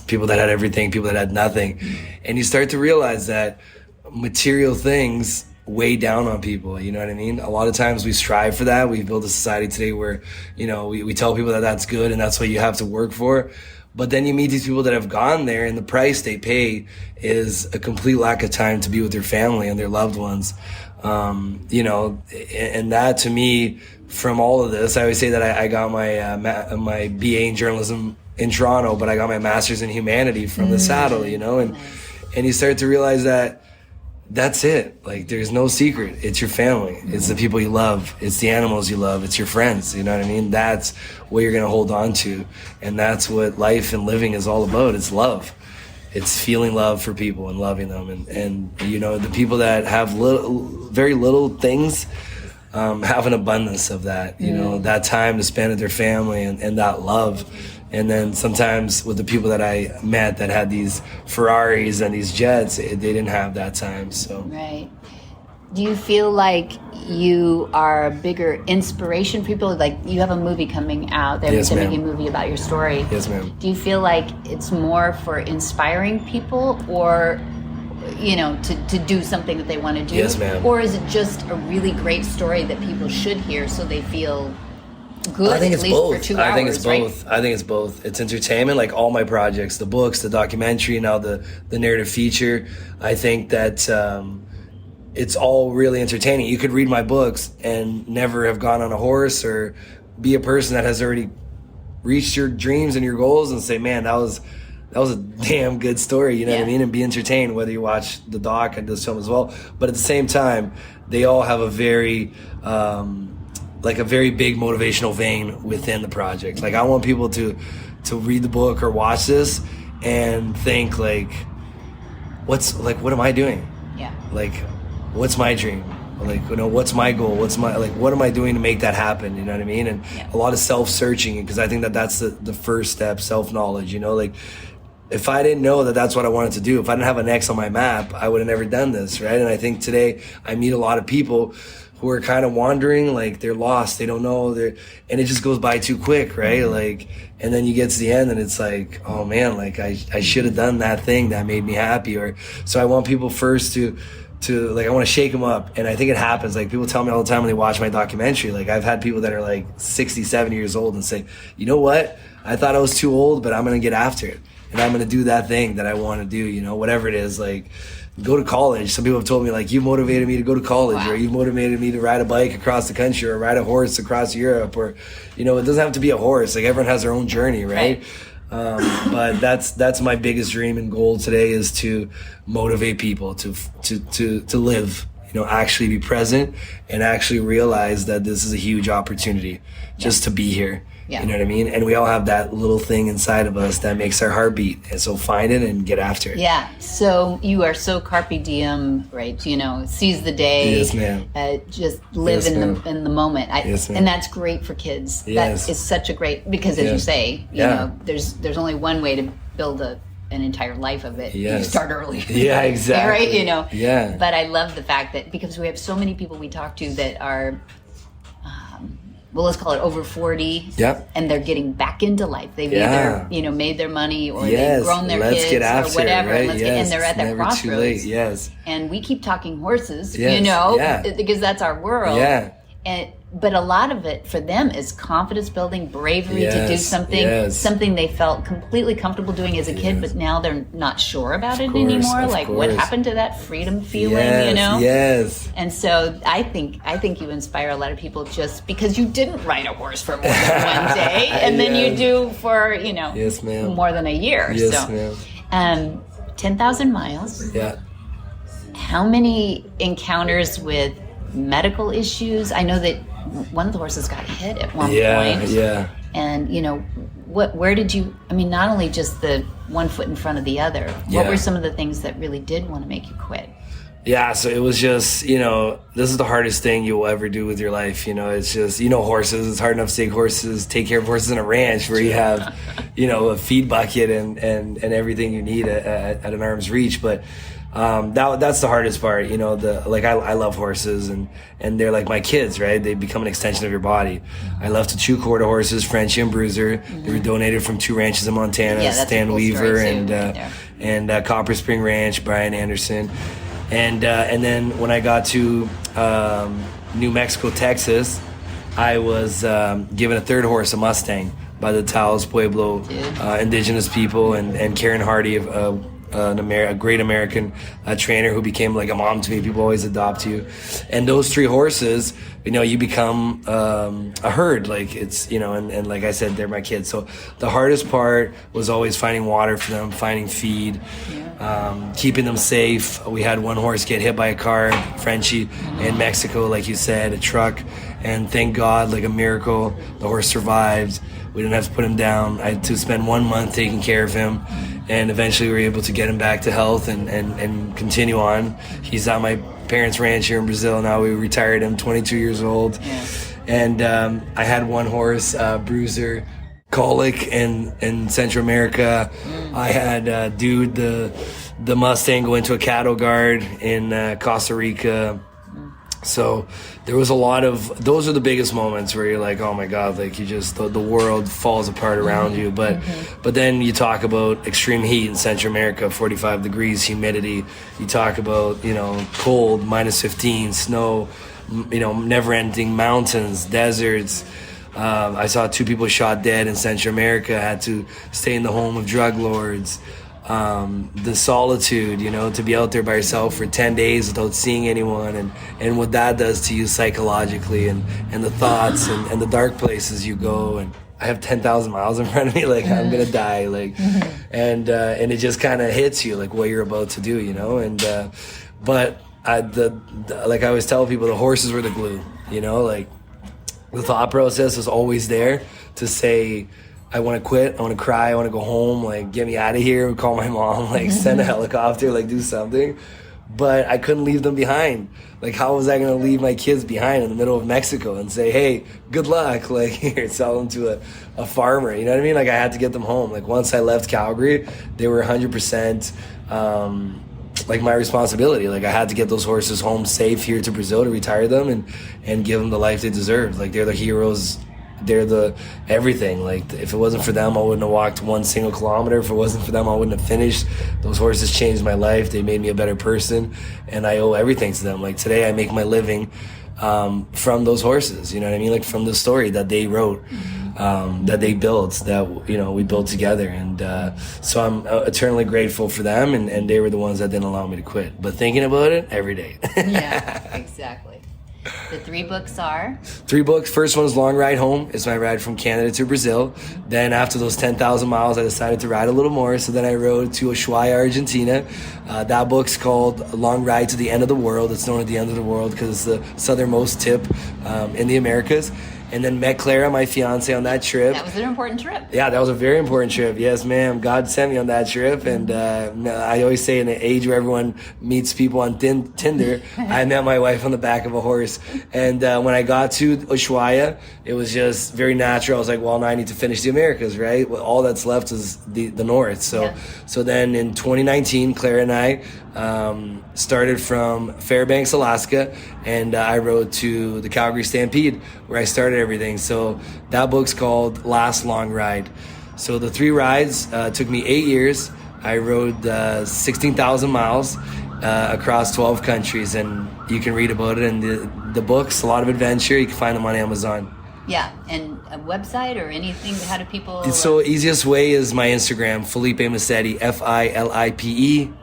people that had everything, people that had nothing. And you start to realize that material things weigh down on people, you know what I mean? A lot of times we strive for that. We've built a society today where, we tell people that that's good and that's what you have to work for. But then you meet these people that have gone there, and the price they pay is a complete lack of time to be with their family and their loved ones. And that, to me, from all of this, I always say that I got my BA in journalism in Toronto, but I got my master's in humanity from the saddle, and you start to realize that that's it. Like, there's no secret. It's your family. It's the people you love. It's the animals you love. It's your friends. You know what I mean? That's what you're going to hold on to. And that's what life and living is all about. It's love. It's feeling love for people and loving them. And the people that have very little things have an abundance of that, that time to spend with their family and that love. And then sometimes with the people that I met that had these Ferraris and these jets, they didn't have that time. So Right. Do you feel like you are a bigger inspiration for people? Like, you have a movie coming out. They're making a movie about your story. Yes, ma'am. Do you feel like it's more for inspiring people, or to do something that they want to do? Yes, ma'am. Or is it just a really great story that people should hear so they feel good? I think at it's least both. For 2 hours, I think it's right? both. I think it's both. It's entertainment, like all my projects, the books, the documentary, now the narrative feature. I think that it's all really entertaining. You could read my books and never have gone on a horse, or be a person that has already reached your dreams and your goals, and say, man, that was a damn good story, you know what I mean? And be entertained, whether you watch the doc and this film as well. But at the same time, they all have a very big motivational vein within the project. Like, I want people to read the book or watch this and think, like, what am I doing? Yeah. Like, what's my dream? Like, what's my goal? What am I doing to make that happen? You know what I mean? And a lot of self-searching, because I think that that's the first step, self-knowledge, like, if I didn't know that that's what I wanted to do, if I didn't have an X on my map, I would have never done this, right? And I think today I meet a lot of people who are kind of wandering, like, they're lost, they don't know, and it just goes by too quick, right? Like, and then you get to the end and it's like, oh man, like, I should have done that thing that made me happy. So I want people first to like, I want to shake them up. And I think it happens. Like, people tell me all the time when they watch my documentary, like, I've had people that are like 60, 70 years old and say, you know what? I thought I was too old, but I'm going to get after it. And I'm going to do that thing that I want to do, whatever it is. Like, go to college. Some people have told me, like, you motivated me to go to college, or you motivated me to ride a bike across the country, or ride a horse across Europe, or, it doesn't have to be a horse. Like, everyone has their own journey, right? But that's my biggest dream and goal today, is to motivate people to live, actually be present and actually realize that this is a huge opportunity just to be here. Yeah. You know what I mean? And we all have that little thing inside of us that makes our heart beat. And so find it and get after it. Yeah. So you are so carpe diem, right? Seize the day. Yes, ma'am. Just live Yes, in the moment. Yes, ma'am. And that's great for kids. Yes. That is such a great, because as you say, there's only one way to build an entire life of it. Yes. You start early. Yeah, exactly. Right? Yeah. But I love the fact that, because we have so many people we talk to that are, let's call it over 40. Yep. And they're getting back into life. They've either, made their money, or yes. they've grown their Let's kids, get after or whatever. It, right? And they're at that never crossroads. Too late. Yes. And we keep talking horses, Yes. because that's our world. Yeah. But a lot of it for them is confidence building, bravery to do something they felt completely comfortable doing as a kid, but now they're not sure about it anymore. Like, what happened to that freedom feeling, Yes. And so I think you inspire a lot of people, just because you didn't ride a horse for more than one day, and then you do for, Yes, ma'am. more than a year. Yes, so, ma'am. 10,000 miles. Yeah. How many encounters with medical issues? I know that one of the horses got hit at one point. Yeah. And, where did you, not only just the one foot in front of the other, what were some of the things that really did want to make you quit? Yeah, so it was just, this is the hardest thing you'll ever do with your life. It's just, horses. It's hard enough to take care of horses in a ranch where you have, a feed bucket and everything you need at an arm's reach. But that's the hardest part. I love horses and they're like my kids, right? They become an extension of your body. I love to chew quarter horses, Frenchie and Bruiser. They were donated from 2 ranches in Montana, Stan Weaver and Copper Spring Ranch, Brian Anderson. And then when I got to New Mexico, Texas, I was given a third horse, a Mustang, by the Taos Pueblo indigenous people, and Karen Hardy, a great American trainer who became like a mom to me. People always adopt you. And those 3 horses, you become a herd. Like it's, and like I said, they're my kids. So the hardest part was always finding water for them, finding feed, keeping them safe. We had one horse get hit by a car, Frenchie, in Mexico, like you said, a truck. And thank God, like a miracle, the horse survived. We didn't have to put him down. I had to spend 1 month taking care of him. And eventually we were able to get him back to health and continue on. He's at my parents' ranch here in Brazil now. We retired him, 22 years old. Yeah. And I had one horse, Bruiser, colic in Central America. I had Dude, the Mustang, go into a cattle guard in Costa Rica. So there was a lot of, those are the biggest moments where you're like, oh my God, like you just, the world falls apart around you. But then you talk about extreme heat in Central America, 45 degrees, humidity. You talk about, cold, -15, snow, never ending mountains, deserts. I saw 2 people shot dead in Central America, had to stay in the home of drug lords. The solitude, to be out there by yourself for 10 days without seeing anyone and what that does to you psychologically and the thoughts and the dark places you go. And I have 10,000 miles in front of me, like I'm going to die. Like, and it just kind of hits you like what you're about to do, but like I always tell people, the horses were the glue, like the thought process was always there to say, I want to quit, I want to cry, I want to go home, like, get me out of here, call my mom, like, send a helicopter, like, do something. But I couldn't leave them behind. Like, how was I going to leave my kids behind in the middle of Mexico and say, hey, good luck, like, here, sell them to a farmer, you know what I mean? Like, I had to get them home. Like, once I left Calgary, they were 100%, like, my responsibility. Like, I had to get those horses home safe here to Brazil to retire them and give them the life they deserve. Like, they're the heroes. They're the everything. Like, if it wasn't for them, I wouldn't have walked 1 single kilometer. If it wasn't for them, I wouldn't have finished. Those horses changed my life. They made me a better person, and I owe everything to them. Like, today I make my living from those horses, you know what I mean? Like, from the story that they wrote, that they built, that, we built together. And so I'm eternally grateful for them, and they were the ones that didn't allow me to quit. But thinking about it every day. Yeah, exactly. The 3 books are? 3 books. First one is Long Ride Home. It's my ride from Canada to Brazil. Then after those 10,000 miles, I decided to ride a little more. So then I rode to Ushuaia, Argentina. That book's called Long Ride to the End of the World. It's known as the End of the World because it's the southernmost tip in the Americas. And then met Clara, my fiance, on that trip. That was an important trip. Yeah, that was a very important trip. Yes, ma'am. God sent me on that trip. And I always say in the age where everyone meets people on Tinder, I met my wife on the back of a horse. And when I got to Ushuaia, it was just very natural. I was like, well, now I need to finish the Americas, right? Well, all that's left is the North. So then in 2019, Clara and I started from Fairbanks, Alaska, and I rode to the Calgary Stampede, where I started everything. So that book's called Last Long Ride. So the 3 rides took me 8 years. I rode 16,000 miles across 12 countries, and you can read about it in the books. A lot of adventure. You can find them on Amazon. Yeah, and a website or anything? How do people... So easiest way is my Instagram, Filipe Masetti, Filipe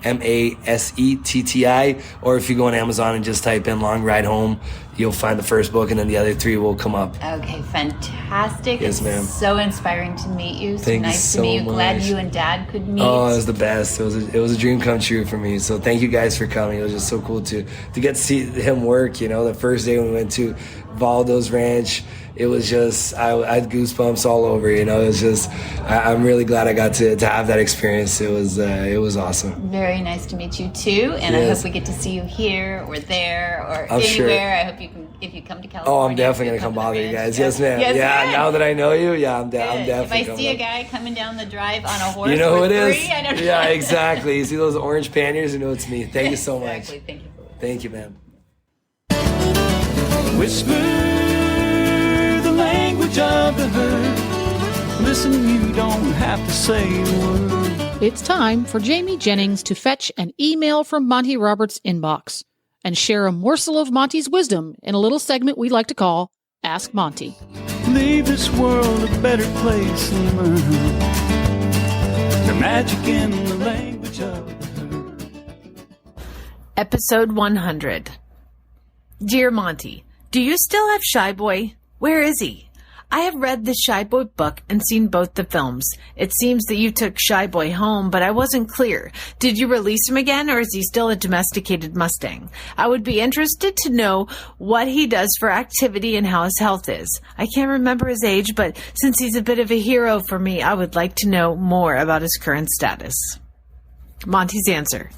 Masetti. Or if you go on Amazon and just type in Long Ride Home, you'll find the first book, and then the other 3 will come up. Okay, fantastic. Yes, ma'am. So inspiring to meet you. So Thank you nice so to meet you. much. Glad you and Dad could meet. Oh, it was the best. It was a dream come true for me. So thank you guys for coming. It was just so cool to get to see him work. You know, the first day when we went to Valdo's Ranch, it was just, I had goosebumps all over. You know, it was just, I'm really glad I got to have that experience. It was awesome. Very nice to meet you too, and I hope we get to see you here or there or anywhere. Sure. I hope you can, if you come to California. Oh, I'm definitely gonna come bother you guys. Yes, ma'am. Yes, yeah, ma'am. now that I know you, I'm definitely. If I coming see a up. guy coming down the drive on a horse, You know who it is? I don't know. Yeah, exactly. You see those orange panniers? You know it's me. Thank you so much. Exactly. Thank you. Thank you, ma'am. Whisper the language of the herd. Listen, you don't have to say a word. It's time for Jamie Jennings to fetch an email from Monty Roberts' inbox and share a morsel of Monty's wisdom in a little segment we like to call Ask Monty. Leave this world a better place and learn the magic in the language of the herd. Episode 100. Dear Monty, do you still have Shy Boy? Where is he? I have read the Shy Boy book and seen both the films. It seems that you took Shy Boy home, but I wasn't clear. Did you release him again, or is he still a domesticated Mustang? I would be interested to know what he does for activity and how his health is. I can't remember his age, but since he's a bit of a hero for me, I would like to know more about his current status. Monty's answer.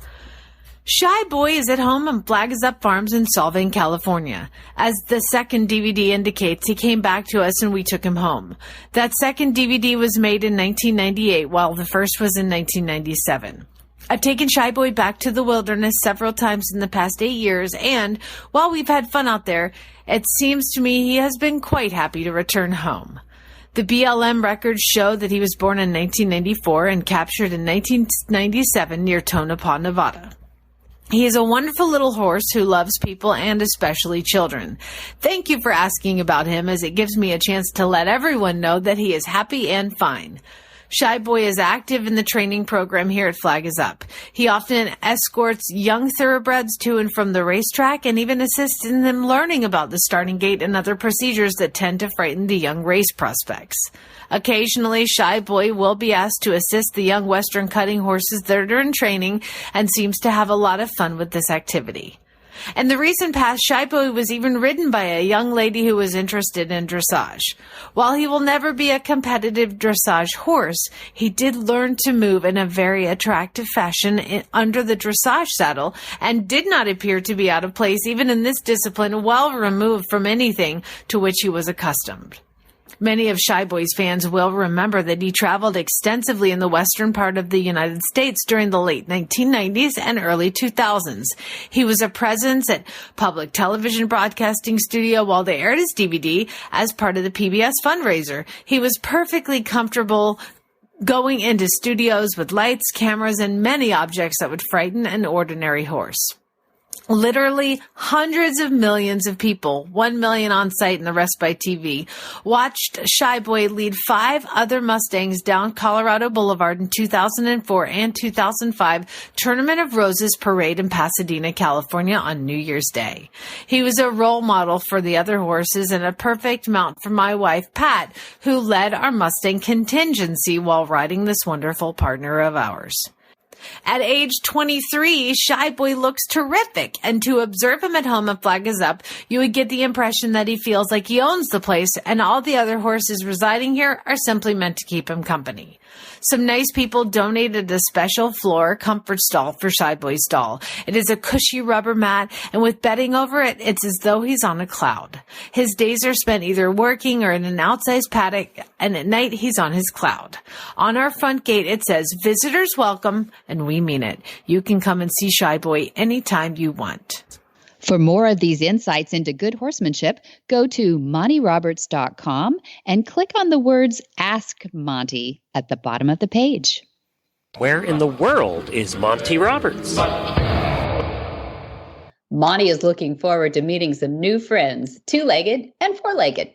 Shy Boy is at home on Flag Is Up Farms in Solvang, California. As the second DVD indicates, he came back to us and we took him home. That second DVD was made in 1998, while the first was in 1997. I've taken Shy Boy back to the wilderness several times in the past 8 years, and while we've had fun out there, it seems to me he has been quite happy to return home. The BLM records show that he was born in 1994 and captured in 1997 near Tonopah, Nevada. He is a wonderful little horse who loves people and especially children. Thank you for asking about him, as it gives me a chance to let everyone know that he is happy and fine. Shy Boy is active in the training program here at Flag Is Up. He often escorts young thoroughbreds to and from the racetrack and even assists in them learning about the starting gate and other procedures that tend to frighten the young race prospects. Occasionally, Shy Boy will be asked to assist the young Western cutting horses that are in training and seems to have a lot of fun with this activity. In the recent past, Shy Boy was even ridden by a young lady who was interested in dressage. While he will never be a competitive dressage horse, he did learn to move in a very attractive fashion under the dressage saddle and did not appear to be out of place even in this discipline, well removed from anything to which he was accustomed. Many of Shy Boy's fans will remember that he traveled extensively in the western part of the United States during the late 1990s and early 2000s. He was a presence at public television broadcasting studio while they aired his DVD as part of the PBS fundraiser. He was perfectly comfortable going into studios with lights, cameras, and many objects that would frighten an ordinary horse. Literally hundreds of millions of people, 1 million on site and the rest by TV, watched Shy Boy lead 5 other Mustangs down Colorado Boulevard in 2004 and 2005 Tournament of Roses parade in Pasadena, California on New Year's Day. He was a role model for the other horses and a perfect mount for my wife, Pat, who led our Mustang contingency while riding this wonderful partner of ours. At age 23, Shy Boy looks terrific, and to observe him at home at Flag Is Up, you would get the impression that he feels like he owns the place, and all the other horses residing here are simply meant to keep him company. Some nice people donated a special floor comfort stall for Shy Boy's stall. It is a cushy rubber mat, and with bedding over it, it's as though he's on a cloud. His days are spent either working or in an outsized paddock, and at night he's on his cloud. On our front gate, it says, "Visitors welcome," and we mean it. You can come and see Shy Boy anytime you want. For more of these insights into good horsemanship, go to MontyRoberts.com and click on the words Ask Monty at the bottom of the page. Where in the world is Monty Roberts? Monty is looking forward to meeting some new friends, 2-legged and 4-legged.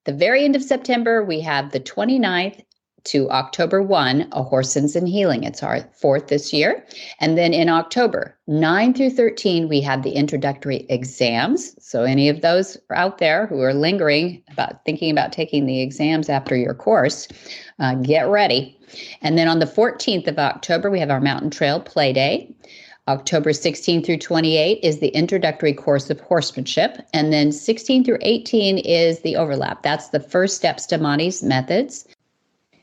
The very end of September, we have the 29th to October 1, a Horsens and Healing. It's our 4th this year. And then in October 9 through 13, we have the introductory exams. So any of those out there who are lingering about thinking about taking the exams after your course, get ready. And then on the 14th of October, we have our Mountain Trail Play Day. October 16 through 28 is the introductory course of horsemanship. And then 16 through 18 is the overlap. That's the first steps to Monty's methods.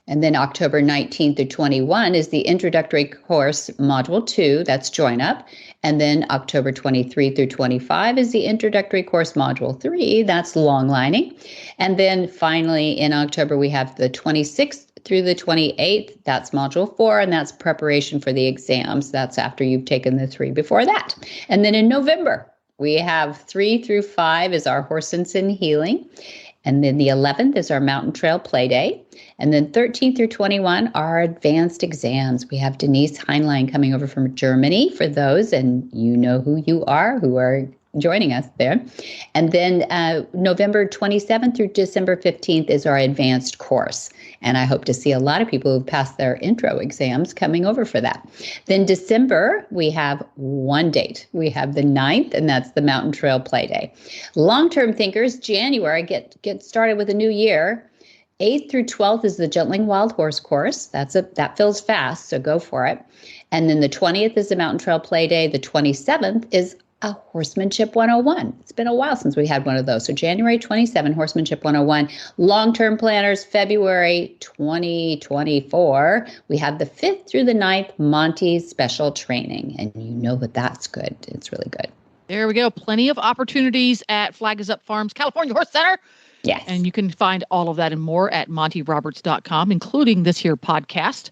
And then October 19 through 21 is the introductory course, module 2, that's join up. And then October 23 through 25 is the introductory course, module 3, that's long lining. And then finally in October, we have the 26th through the 28th, that's module 4, and that's preparation for the exams. That's after you've taken the 3 before that. And then in November, we have 3 through 5 is our Horsens and Healing. And then the 11th is our Mountain Trail Play Day. And then 13 through 21 are advanced exams. We have Denise Heinlein coming over from Germany for those, and you know who you are, who are joining us there. And then November 27th through December 15th is our advanced course. And I hope to see a lot of people who've passed their intro exams coming over for that. Then December, we have one date. We have the 9th, and that's the Mountain Trail Play Day. Long-term thinkers, January, get started with a new year. 8th through 12th is the Gentling Wild Horse course. That fills fast, so go for it. And then the 20th is the Mountain Trail Play Day. The 27th is a Horsemanship 101. It's been a while since we had one of those. So January 27, Horsemanship 101. Long-term planners, February 2024. We have the 5th through the 9th, Monty special training. And you know that that's good. It's really good. There we go. Plenty of opportunities at Flag is Up Farms, California Horse Center. Yes. And you can find all of that and more at montyroberts.com, including this here podcast.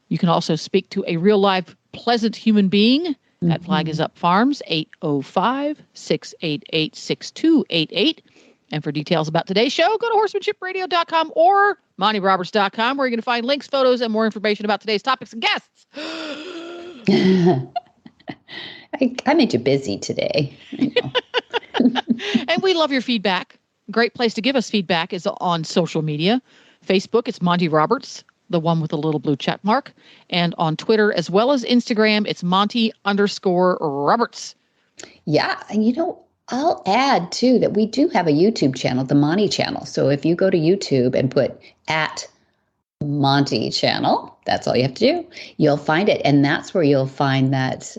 You can also speak to a real live pleasant human being at Flag is Up Farms, 805-688-6288. And for details about today's show, go to horsemanshipradio.com or montyroberts.com, where you're going to find links, photos, and more information about today's topics and guests. I made you busy today. And we love your feedback. Great place to give us feedback is on social media. Facebook, it's Monty Roberts, the one with the little blue check mark. And on Twitter, as well as Instagram, it's Monty_Roberts. Yeah. And I'll add too that we do have a YouTube channel, the Monty channel. So if you go to YouTube and put at Monty channel, that's all you have to do. You'll find it. And that's where you'll find that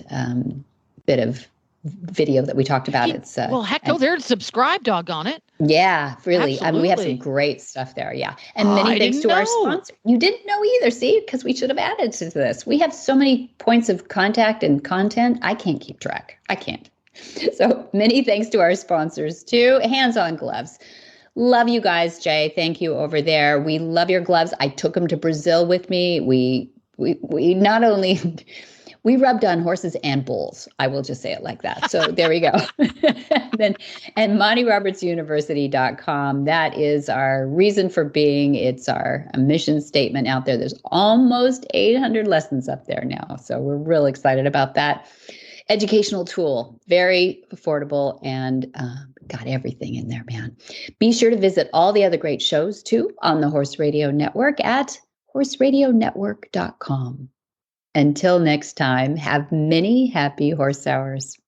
bit of video that we talked about. It's well, heck, go there and subscribe, doggone it. Yeah, really. I mean, we have some great stuff there. Yeah. And many thanks to our sponsor. You didn't know either, see, because we should have added to this. We have so many points of contact and content. I can't keep track. I can't. So many thanks to our sponsors too. HandsOnGloves. Love you guys, Jay. Thank you over there. We love your gloves. I took them to Brazil with me. We not only we rubbed on horses and bulls. I will just say it like that. So there we go. And MontyRobertsUniversity.com. That is our reason for being. It's our mission statement out there. There's almost 800 lessons up there now. So we're real excited about that. Educational tool, very affordable, and got everything in there, man. Be sure to visit all the other great shows too on the Horse Radio Network at horseradionetwork.com. Until next time, have many happy horse hours.